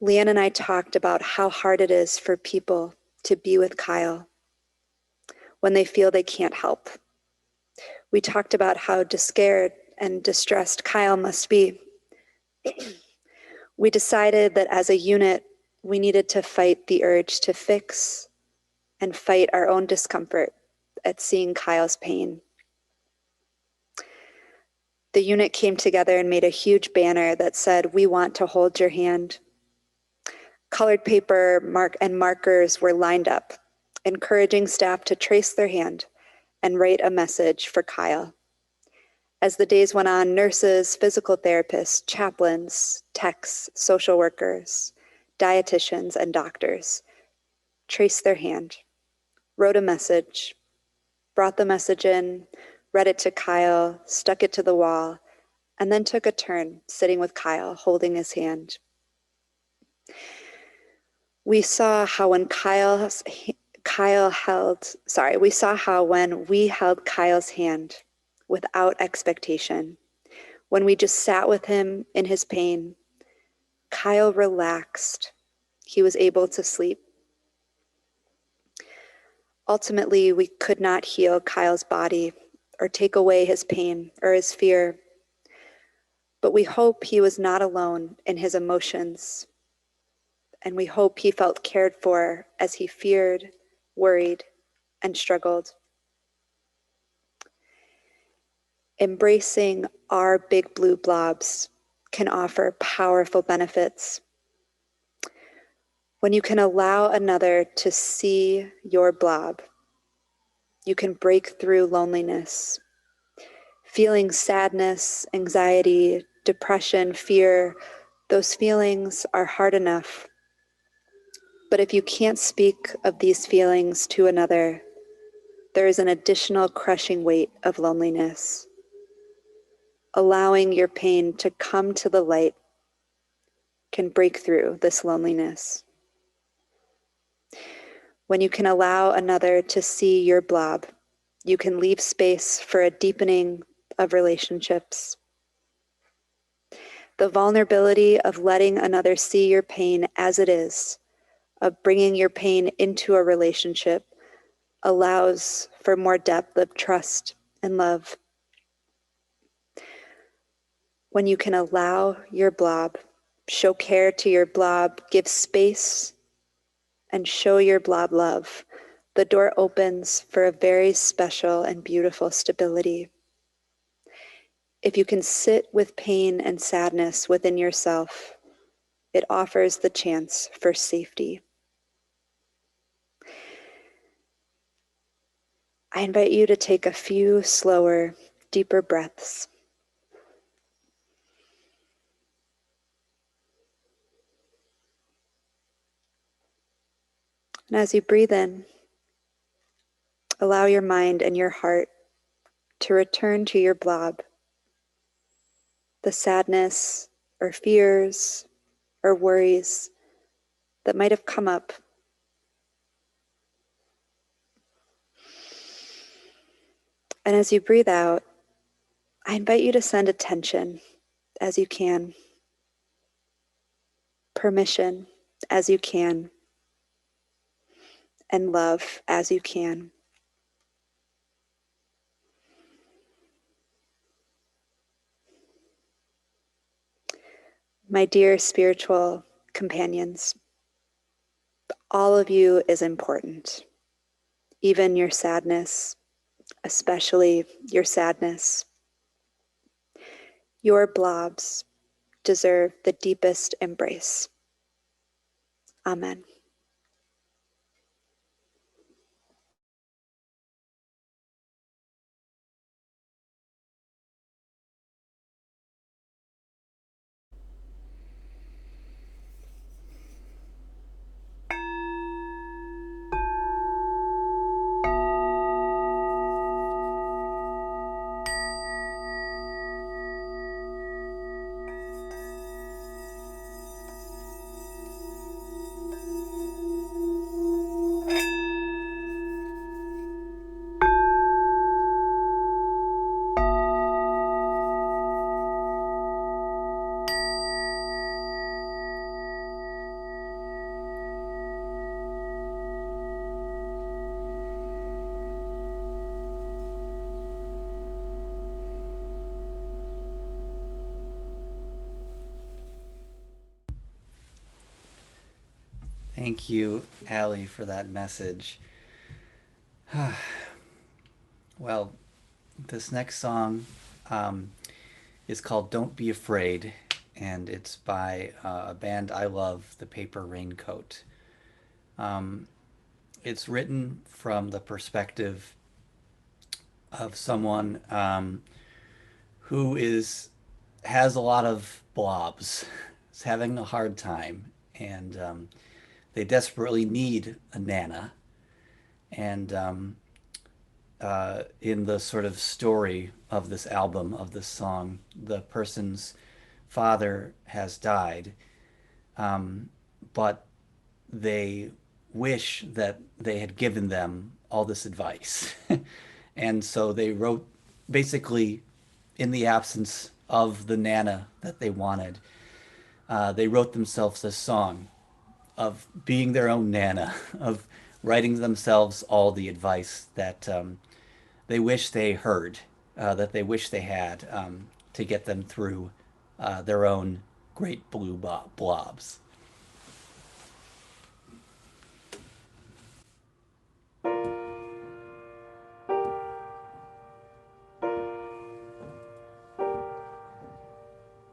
Leanne and I talked about how hard it is for people to be with Kyle when they feel they can't help. We talked about how scared and distressed Kyle must be. We decided that as a unit, we needed to fight the urge to fix and fight our own discomfort at seeing Kyle's pain. The unit came together and made a huge banner that said, "We want to hold your hand." Colored paper and markers were lined up, encouraging staff to trace their hand and write a message for Kyle. As the days went on, nurses, physical therapists, chaplains, techs, social workers, dietitians, and doctors traced their hand, wrote a message, brought the message in, read it to Kyle, stuck it to the wall, and then took a turn sitting with Kyle, holding his hand. We saw how when we held Kyle's hand without expectation, when we just sat with him in his pain, Kyle relaxed. He was able to sleep. Ultimately, we could not heal Kyle's body or take away his pain or his fear, but we hope he was not alone in his emotions, and we hope he felt cared for as he feared, worried, and struggled. Embracing our big blue blobs can offer powerful benefits. When you can allow another to see your blob, you can break through loneliness. Feeling sadness, anxiety, depression, fear, those feelings are hard enough. But if you can't speak of these feelings to another, there is an additional crushing weight of loneliness. Allowing your pain to come to the light can break through this loneliness. When you can allow another to see your blob, you can leave space for a deepening of relationships. The vulnerability of letting another see your pain as it is, of bringing your pain into a relationship, allows for more depth of trust and love. When you can allow your blob, show care to your blob, give space, and show your blob love, the door opens for a very special and beautiful stability. If you can sit with pain and sadness within yourself, it offers the chance for safety. I invite you to take a few slower, deeper breaths. And as you breathe in, allow your mind and your heart to return to your blob. The sadness or fears or worries that might have come up. And as you breathe out, I invite you to send attention as you can, permission as you can, and love as you can. My dear spiritual companions, all of you is important, even your sadness, especially your sadness. Your blobs deserve the deepest embrace. Amen. Thank you, Allie, for that message. Well, this next song is called Don't Be Afraid, and it's by a band I love, the Paper Raincoat. It's written from the perspective of someone who has a lot of blobs, is having a hard time, and they desperately need a nana. And in the sort of story of this album, of this song, the person's father has died, but they wish that they had given them all this advice. And so they wrote, basically, in the absence of the nana that they wanted, they wrote themselves a song of being their own nana, of writing themselves all the advice that they wish they heard, that they wish they had, to get them through their own great blue blobs.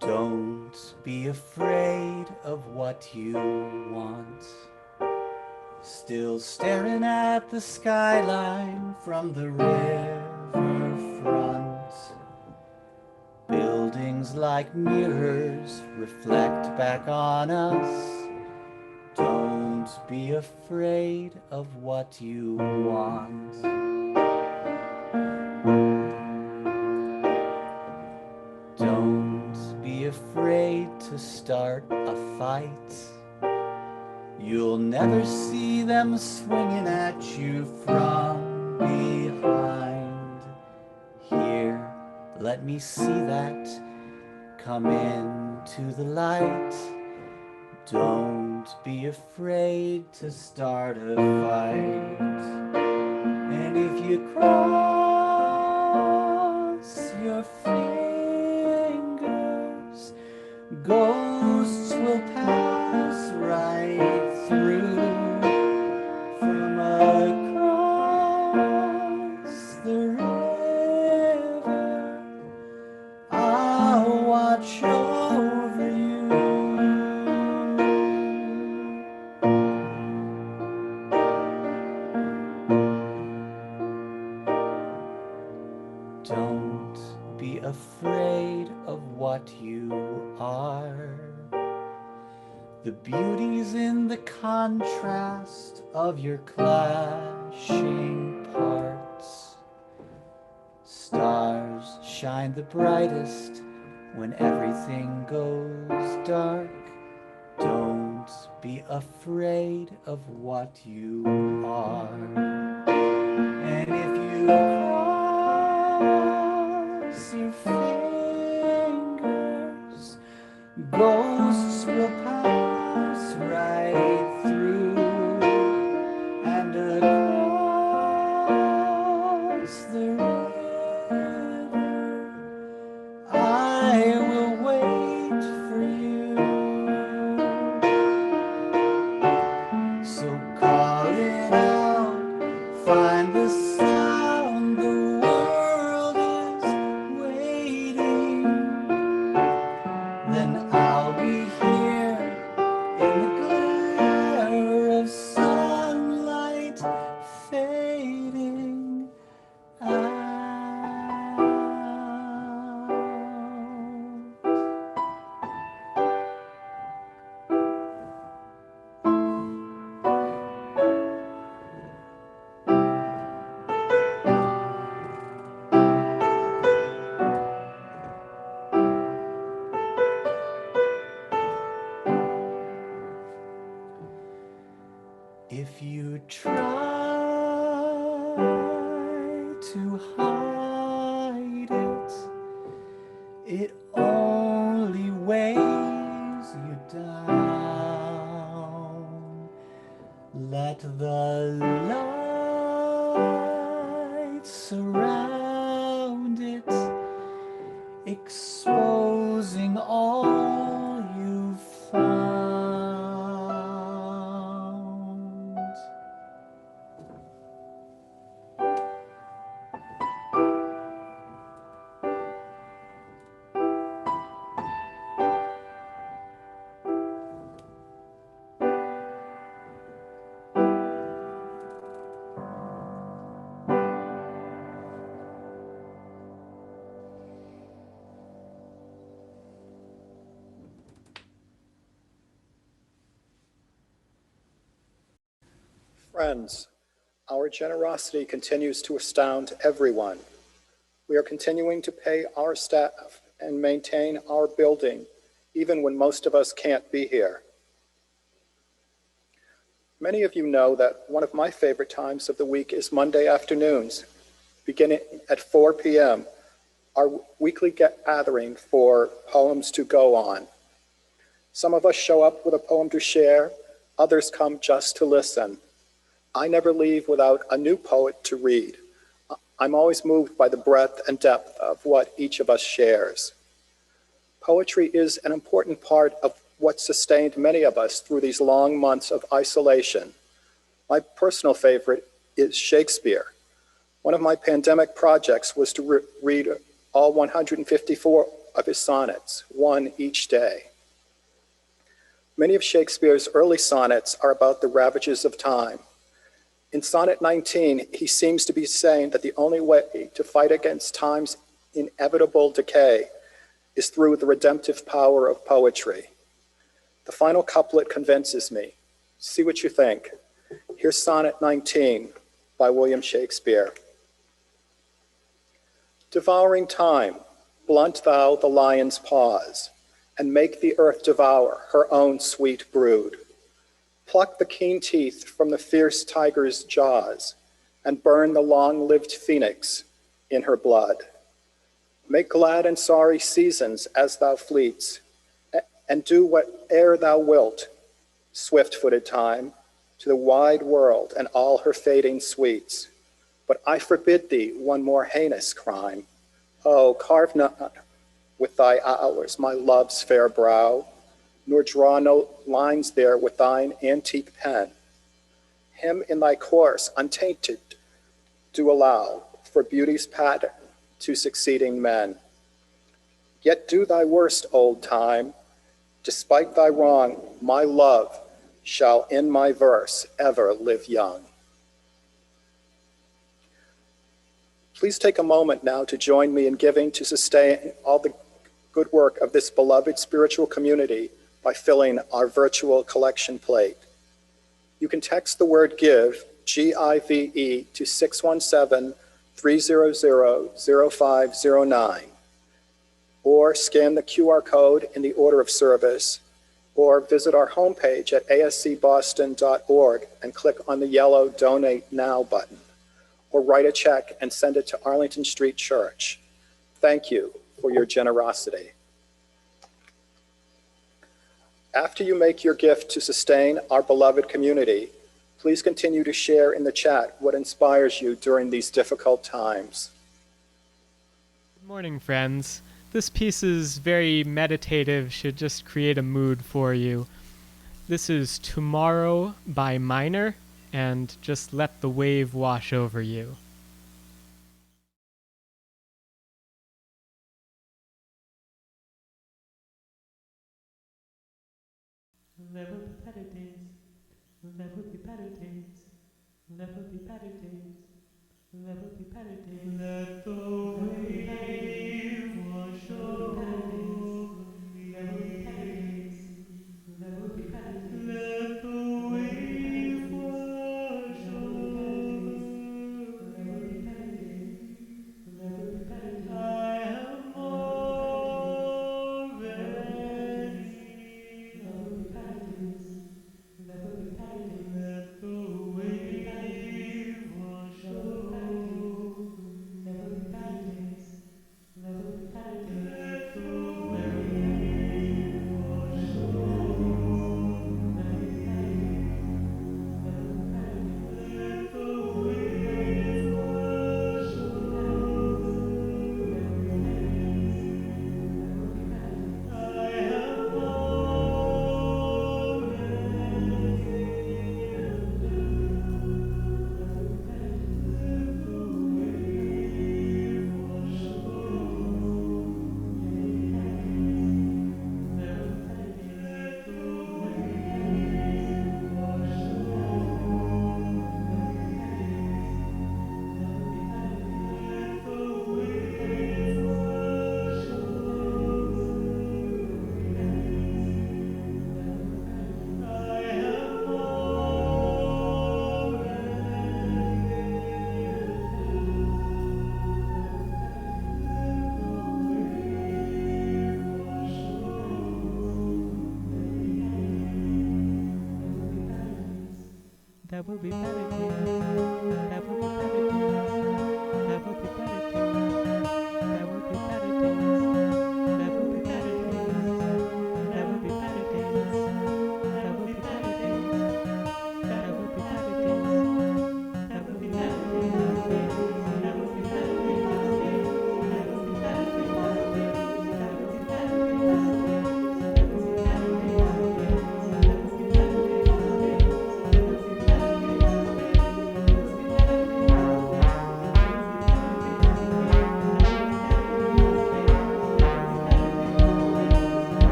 Don't be afraid of what you want. Still staring at the skyline from the riverfront. Buildings like mirrors reflect back on us. Don't be afraid of what you want. Don't be afraid to start a fight. You'll never see them swinging at you from behind. Here, let me see that. Come into the light. Don't be afraid to start a fight. And if you cross your fingers, ghosts will pass right through. From across the river, I'll watch over you. Don't be afraid of what you are. The beauty's in the contrast of your clashing parts. Stars shine the brightest when everything goes dark. Don't be afraid of what you are. And if you cross your fingers, ghosts will pass right through. And across the river, I will wait for you. So call it out, find the sound, the world is waiting. Then I'll be here in the glare of sunlight fading out. If you try to hide it, it only weighs you down. Let the light surround it, exposing all you've found. Friends, our generosity continues to astound everyone. We are continuing to pay our staff and maintain our building, even when most of us can't be here. Many of you know that one of my favorite times of the week is Monday afternoons, beginning at 4 p.m., our weekly gathering for Poems to Go On. Some of us show up with a poem to share, others come just to listen. I never leave without a new poet to read. I'm always moved by the breadth and depth of what each of us shares. Poetry is an important part of what sustained many of us through these long months of isolation. My personal favorite is Shakespeare. One of my pandemic projects was to read all 154 of his sonnets, one each day. Many of Shakespeare's early sonnets are about the ravages of time. In Sonnet 19, he seems to be saying that the only way to fight against time's inevitable decay is through the redemptive power of poetry. The final couplet convinces me. See what you think. Here's Sonnet 19 by William Shakespeare. Devouring time, blunt thou the lion's paws, and make the earth devour her own sweet brood. Pluck the keen teeth from the fierce tiger's jaws, and burn the long-lived phoenix in her blood. Make glad and sorry seasons as thou fleets, and do whate'er thou wilt, swift-footed time, to the wide world and all her fading sweets. But I forbid thee one more heinous crime. Oh, carve not with thy hours my love's fair brow, nor draw no lines there with thine antique pen. Him in thy course untainted do allow, for beauty's pattern to succeeding men. Yet do thy worst, old time. Despite thy wrong, my love shall in my verse ever live young. Please take a moment now to join me in giving to sustain all the good work of this beloved spiritual community by filling our virtual collection plate. You can text the word GIVE, G-I-V-E, to 617-300-0509, or scan the QR code in the order of service, or visit our homepage at ascboston.org and click on the yellow Donate Now button, or write a check and send it to Arlington Street Church. Thank you for your generosity. After you make your gift to sustain our beloved community, please continue to share in the chat what inspires you during these difficult times. Good morning, friends. This piece is very meditative, should just create a mood for you. This is Tomorrow by Minor, and just let the wave wash over you. There will be better days. There will be better days. There will be better days. There will be better days. Let the wave wash over me. There will be better days. There will be better days. Let the wave wash over me. There will be better days. There will be better days. I am already. There will be better days. There will be better days. Let the wave wash over. There will be better days. There There will be better days. There will be better days. There will be better days. There will be better days. There will be better days. There will be better days. There will be better days. There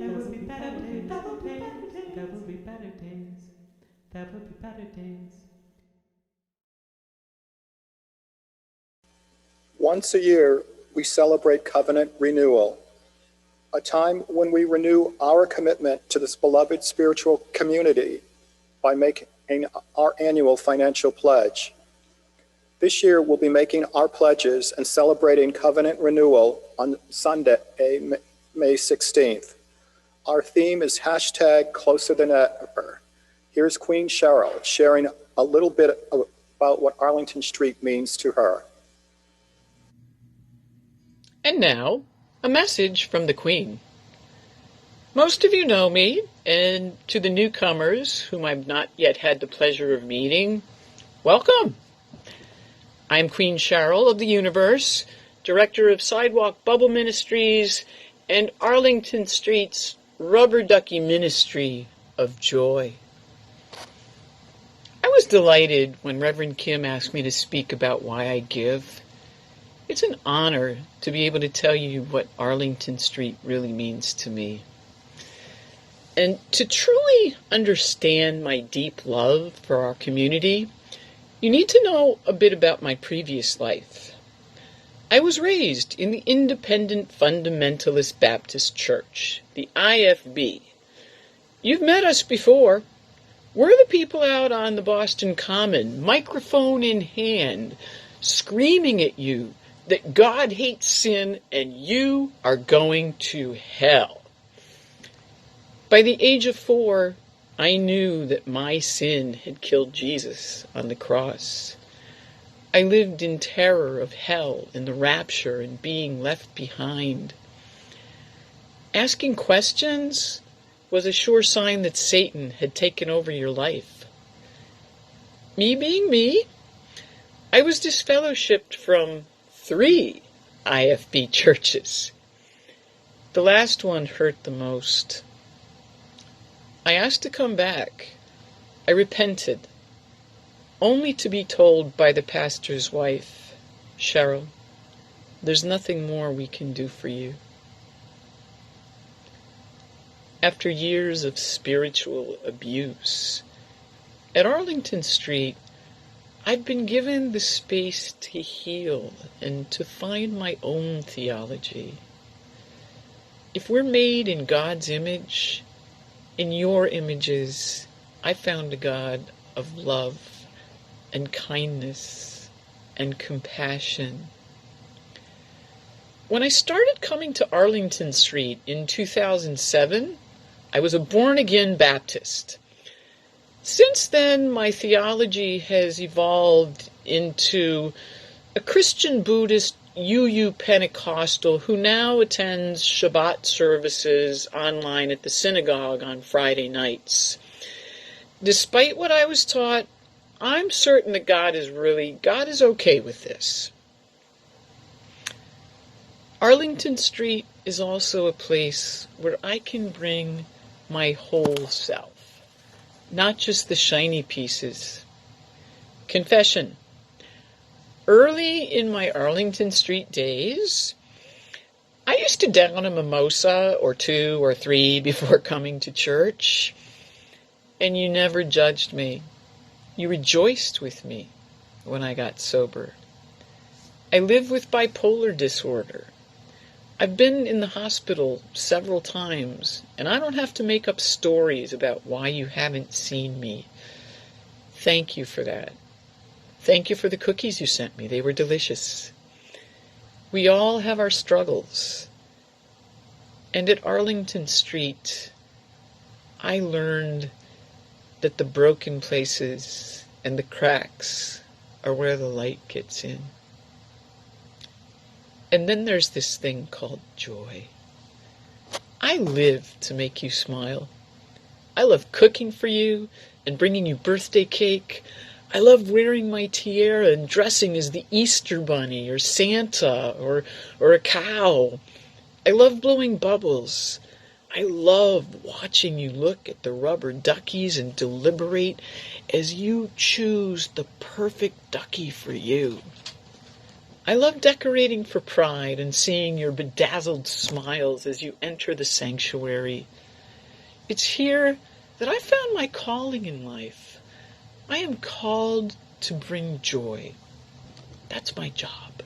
will be better days. There will be better days. There will be better days. Once a year, we celebrate covenant renewal, a time when we renew our commitment to this beloved spiritual community by making our annual financial pledge. This year, we'll be making our pledges and celebrating covenant renewal on Sunday, May 16th. Our theme is #CloserThanEver. Here's Queen Cheryl sharing a little bit about what Arlington Street means to her. And now, a message from the Queen. Most of you know me, and to the newcomers whom I've not yet had the pleasure of meeting, welcome. I'm Queen Cheryl of the Universe, Director of Sidewalk Bubble Ministries and Arlington Street's Rubber Ducky Ministry of Joy. I was delighted when Reverend Kim asked me to speak about why I give. It's an honor to be able to tell you what Arlington Street really means to me. And to truly understand my deep love for our community, you need to know a bit about my previous life. I was raised in the Independent Fundamentalist Baptist Church, the IFB. You've met us before. We're the people out on the Boston Common, microphone in hand, screaming at you that God hates sin and you are going to hell. By the age of 4, I knew that my sin had killed Jesus on the cross. I lived in terror of hell and the rapture and being left behind. Asking questions was a sure sign that Satan had taken over your life. Me being me, I was disfellowshipped from 3 IFB churches. The last one hurt the most. I asked to come back. I repented, only to be told by the pastor's wife, Cheryl, there's nothing more we can do for you. After years of spiritual abuse, at Arlington Street, I've been given the space to heal and to find my own theology. If we're made in God's image, in your images, I found a God of love and kindness and compassion. When I started coming to Arlington Street in 2007, I was a born-again Baptist. Since then, my theology has evolved into a Christian Buddhist UU Pentecostal who now attends Shabbat services online at the synagogue on Friday nights. Despite what I was taught, I'm certain that God is okay with this. Arlington Street is also a place where I can bring my whole self, not just the shiny pieces. Confession. Early in my Arlington Street days, I used to down a mimosa or 2 or 3 before coming to church, and you never judged me. You rejoiced with me when I got sober. I live with bipolar disorder. I've been in the hospital several times, and I don't have to make up stories about why you haven't seen me. Thank you for that. Thank you for the cookies you sent me. They were delicious. We all have our struggles. And at Arlington Street, I learned that the broken places and the cracks are where the light gets in. And then there's this thing called joy. I live to make you smile. I love cooking for you and bringing you birthday cake. I love wearing my tiara and dressing as the Easter Bunny or Santa or a cow. I love blowing bubbles. I love watching you look at the rubber duckies and deliberate as you choose the perfect ducky for you. I love decorating for Pride and seeing your bedazzled smiles as you enter the sanctuary. It's here that I found my calling in life. I am called to bring joy. That's my job.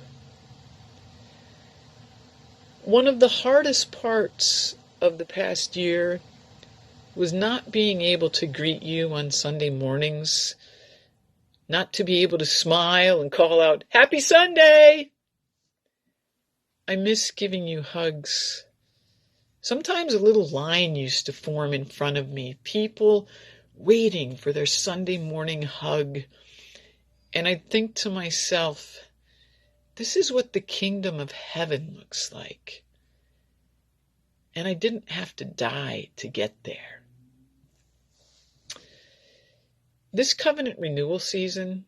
One of the hardest parts of the past year was not being able to greet you on Sunday mornings, not to be able to smile and call out, "Happy Sunday!" I miss giving you hugs. Sometimes a little line used to form in front of me, people waiting for their Sunday morning hug. And I'd think to myself, this is what the kingdom of heaven looks like. And I didn't have to die to get there. This covenant renewal season,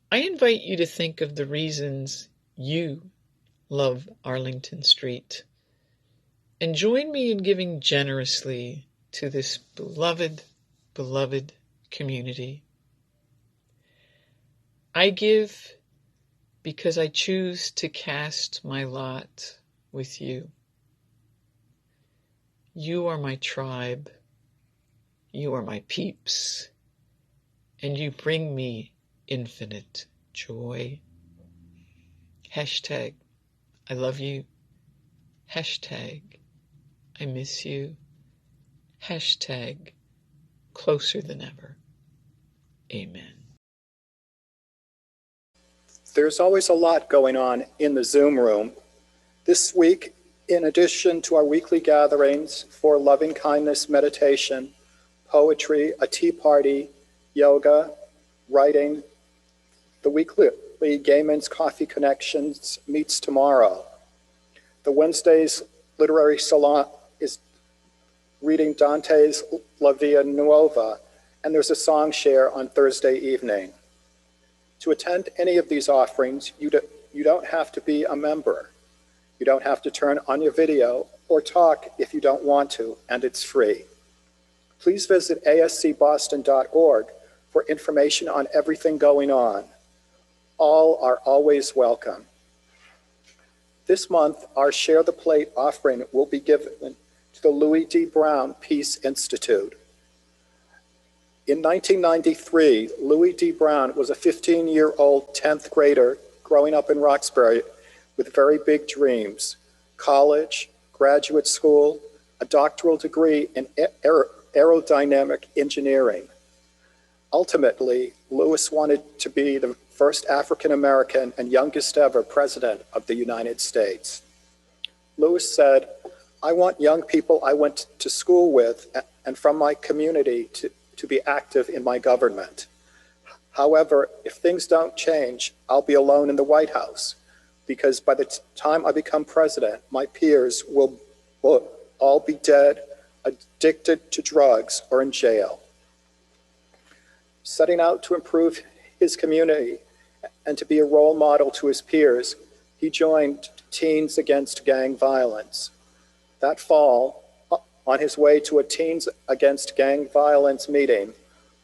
I invite you to think of the reasons you love Arlington Street. And join me in giving generously to this beloved, beloved community. I give because I choose to cast my lot with you. You are my tribe. You are my peeps. And you bring me infinite joy. Hashtag, I love you. Hashtag, I miss you. Hashtag, closer than ever. Amen. There's always a lot going on in the Zoom room. This week, in addition to our weekly gatherings for loving kindness meditation, poetry, a tea party, yoga, writing, the weekly Gay Men's Coffee Connections meets tomorrow. The Wednesday's literary salon is reading Dante's La Via Nuova, and there's a song share on Thursday evening. To attend any of these offerings, you don't have to be a member. You don't have to turn on your video or talk if you don't want to, and it's free. Please visit ascboston.org for information on everything going on. All are always welcome. This month, our Share the Plate offering will be given to the Louis D. Brown Peace Institute. In 1993, Louis D. Brown was a 15-year-old 10th grader growing up in Roxbury with very big dreams: college, graduate school, a doctoral degree in aerodynamic engineering. Ultimately, Louis wanted to be the first African-American and youngest ever president of the United States. Louis said, "I want young people I went to school with and from my community to be active in my government. However, if things don't change, I'll be alone in the White House, because by the time I become president, my peers will all be dead, addicted to drugs, or in jail." Setting out to improve his community and to be a role model to his peers, he joined Teens Against Gang Violence. That fall, on his way to a Teens Against Gang Violence meeting,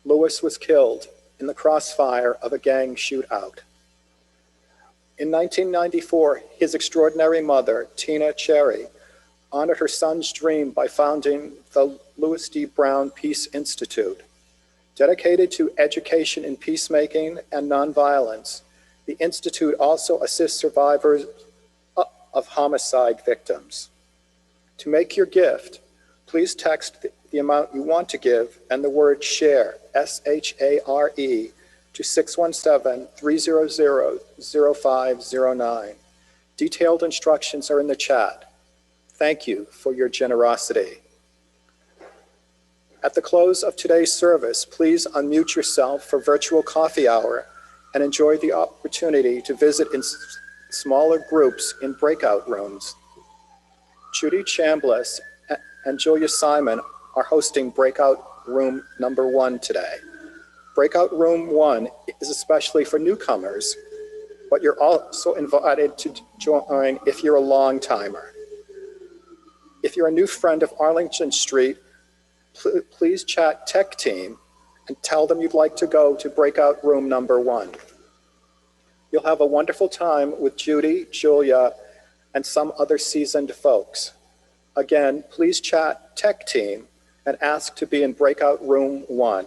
Lewis was killed in the crossfire of a gang shootout. In 1994, his extraordinary mother, Tina Cherry, honored her son's dream by founding the Louis D. Brown Peace Institute. Dedicated to education in peacemaking and nonviolence, the Institute also assists survivors of homicide victims. To make your gift, please text the amount you want to give and the word SHARE, S-H-A-R-E, to 617-300-0509. Detailed instructions are in the chat. Thank you for your generosity. At the close of today's service, please unmute yourself for virtual coffee hour and enjoy the opportunity to visit in smaller groups in breakout rooms. Judy Chambliss and Julia Simon are hosting breakout room number 1 today. Breakout room 1 is especially for newcomers, but you're also invited to join if you're a long timer. If you're a new friend of Arlington Street, please chat tech team and tell them you'd like to go to breakout room number 1. You'll have a wonderful time with Judy, Julia, and some other seasoned folks. Again, please chat tech team and ask to be in breakout room 1.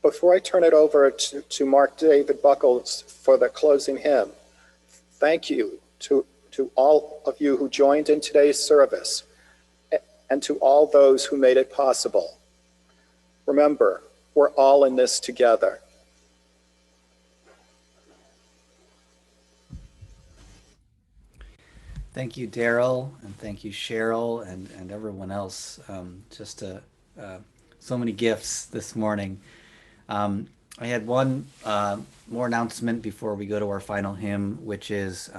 Before I turn it over to Mark David Buckles for the closing hymn, thank you to all of you who joined in today's service and to all those who made it possible. Remember, we're all in this together. Thank you, Daryl, and thank you, Cheryl, and everyone else. So many gifts this morning. I had one more announcement before we go to our final hymn, which is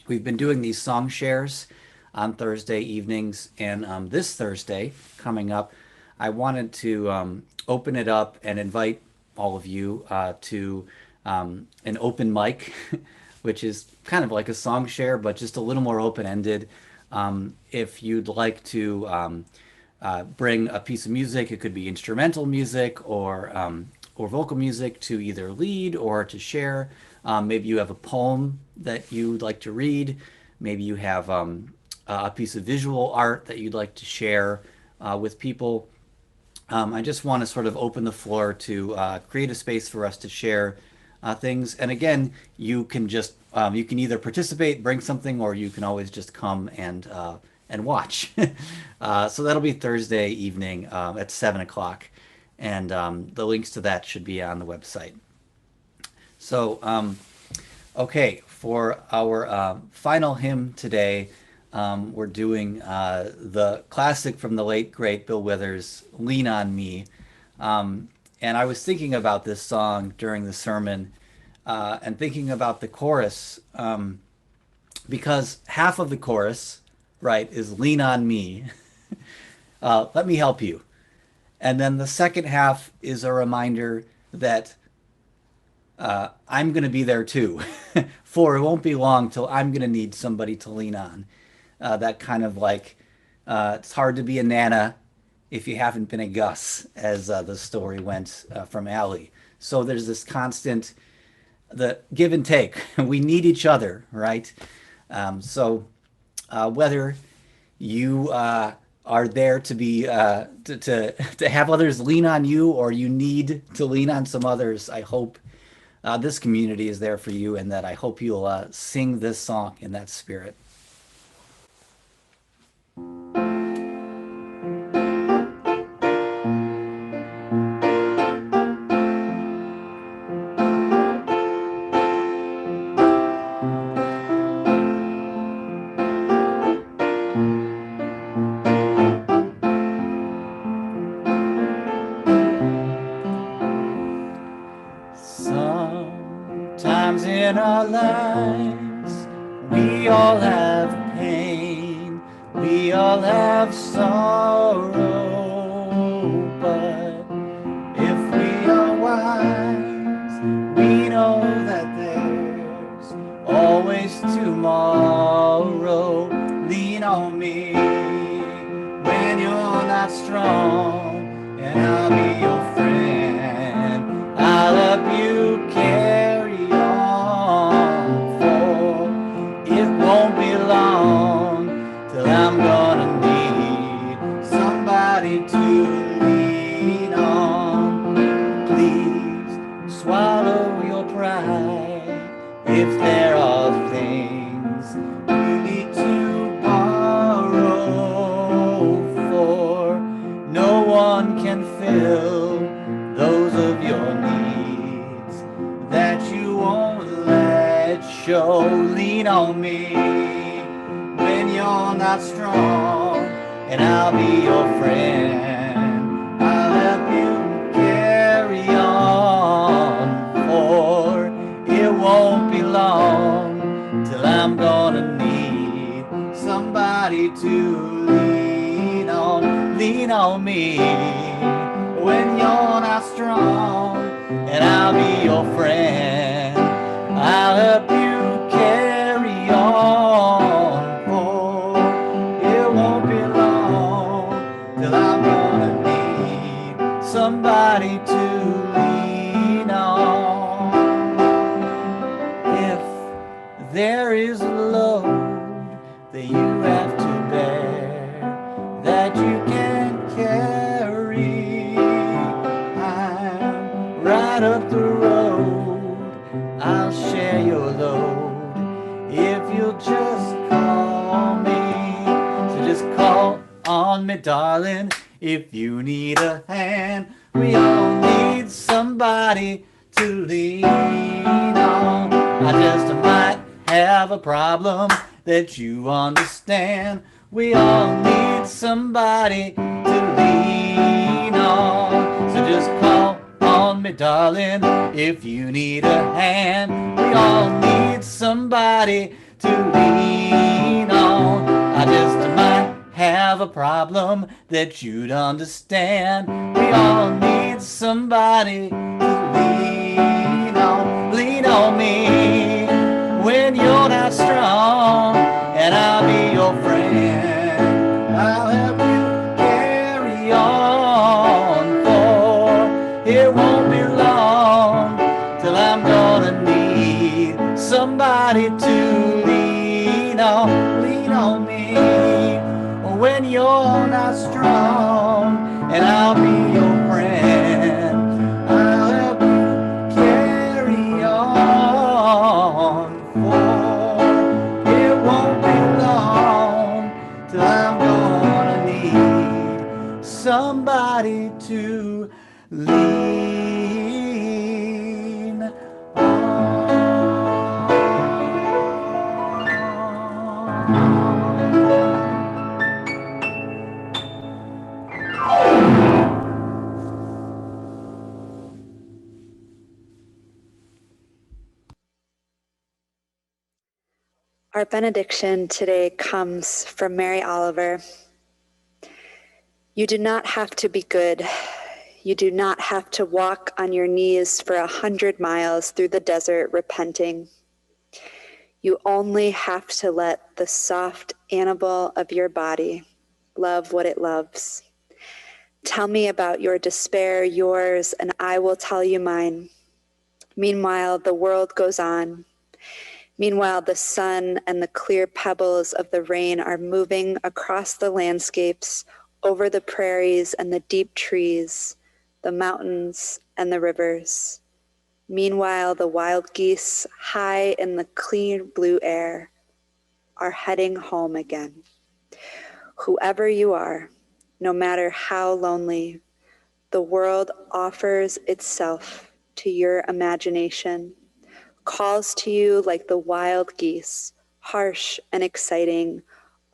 we've been doing these song shares on Thursday evenings, and this Thursday coming up, I wanted to open it up and invite all of you to an open mic, which is kind of like a song share, but just a little more open-ended. If you'd like to bring a piece of music, it could be instrumental music or vocal music to either lead or to share. Maybe you have a poem that you'd like to read. Maybe you have a piece of visual art that you'd like to share with people. I just want to sort of open the floor to create a space for us to share things. And again, you can just you can either participate, bring something, or you can always just come and watch. So that'll be Thursday evening at 7 o'clock, and the links to that should be on the website. So okay, for our final hymn today, we're doing the classic from the late great Bill Withers, "Lean on Me." And I was thinking about this song during the sermon and thinking about the chorus, because half of the chorus, right, is "Lean on me." Let me help you. And then the second half is a reminder that I'm going to be there too, for it won't be long till I'm going to need somebody to lean on. That kind of like, it's hard to be a Nana if you haven't been a Gus, as the story went from Allie. So there's this constant, the give and take. We need each other, right? So whether you are there to be to have others lean on you, or you need to lean on some others, I hope this community is there for you, and that I hope you'll sing this song in that spirit. Sometimes in our lives, we all have pain, we all have sorrow, but help you carry on, for it won't be long till I'm gonna need somebody to lean on. Please swallow your pride if there are things you need to borrow, for no one can fill those of your needs that you won't let show. Lean on me when you're not strong, and I'll be your friend. I'll help you carry on, for it won't be long till I'm gonna need somebody to lean on. Lean on me when you're not strong, and I'll be your friend. I'll help you carry on, for it won't be long till I'm gonna need somebody to lean on. If there is a load that you have to bear that you can't carry, I'm right up the road. I'll share your load if you'll just call me. So just call on me, darling, if you need a hand. We all need somebody to lean on. I just might have a problem that you understand. We all need somebody to lean on. So just call on me, darling, if you need a hand. We all need somebody to lean on. I just might have a problem that you'd understand. We all need somebody to lean on. Lean on me when you're not strong, and I'll be your friend. I'll help you carry on, for it won't be long till I'm gonna need somebody to lean on. Lean on me when you're not strong, and I'll be your friend. I'll help you carry on, for it won't be long till I'm gonna need somebody to lean on. Our benediction today comes from Mary Oliver. You do not have to be good. You do not have to walk on your knees for 100 miles through the desert repenting. You only have to let the soft animal of your body love what it loves. Tell me about your despair, yours, and I will tell you mine. Meanwhile, the world goes on. Meanwhile, the sun and the clear pebbles of the rain are moving across the landscapes, over the prairies and the deep trees, the mountains and the rivers. Meanwhile, the wild geese, high in the clear blue air, are heading home again. Whoever you are, no matter how lonely, the world offers itself to your imagination, calls to you like the wild geese, harsh and exciting,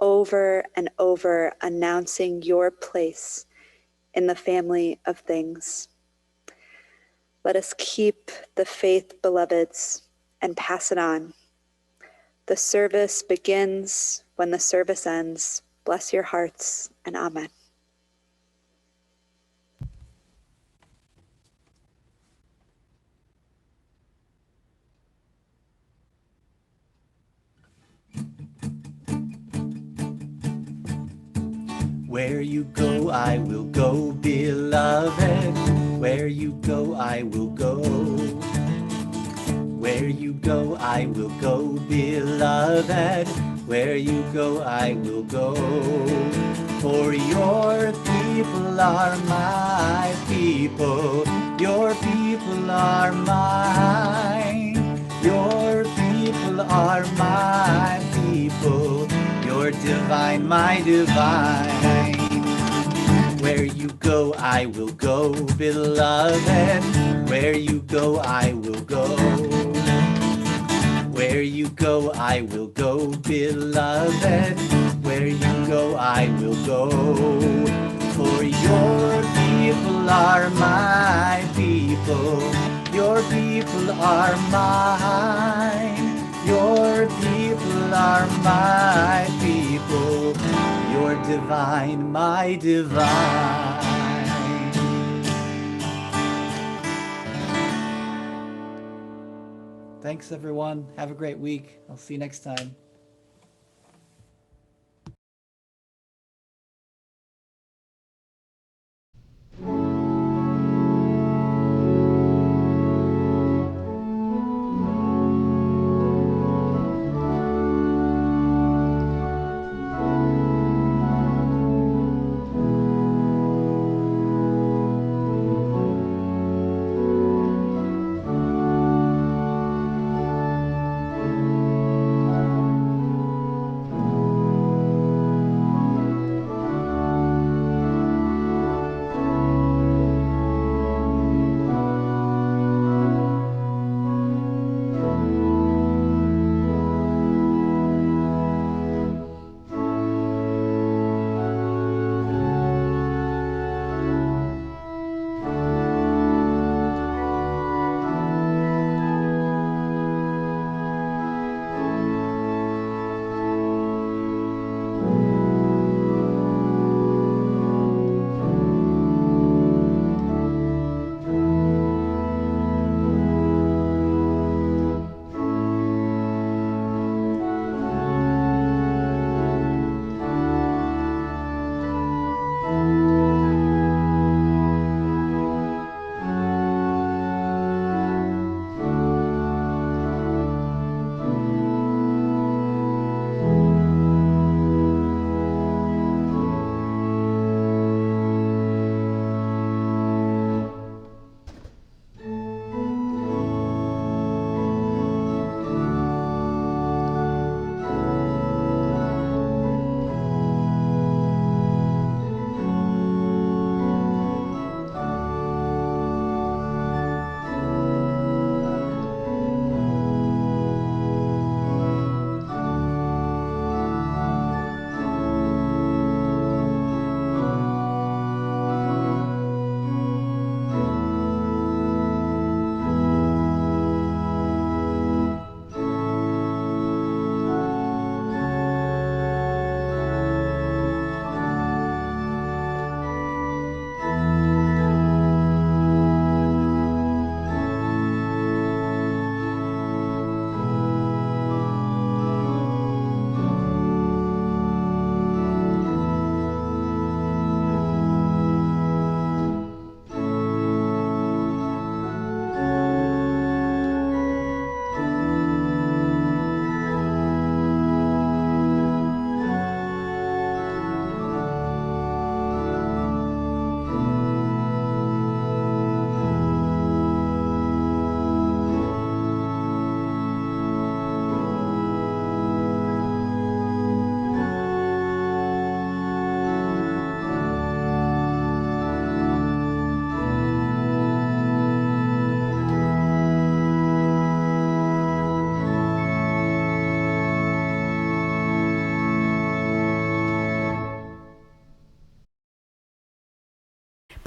over and over announcing your place in the family of things. Let us keep the faith, beloveds, and pass it on. The service begins when the service ends. Bless your hearts, and amen. Where you go, I will go, beloved. Where you go, I will go. Where you go, I will go, beloved. Where you go, I will go. For your people are my people. Your people are mine. Your people are my people. You're divine, my divine. Where you go, I will go, beloved. Where you go, I will go. Where you go, I will go, beloved. Where you go, I will go. For your people are my people. Your people are mine. Your people are my people. You're divine, my divine. Thanks, everyone. Have a great week. I'll see you next time.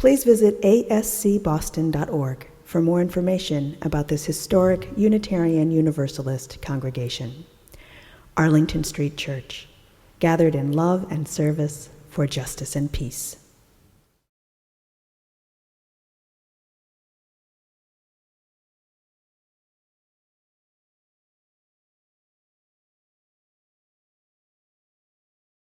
Please visit ascboston.org for more information about this historic Unitarian Universalist congregation. Arlington Street Church, gathered in love and service for justice and peace.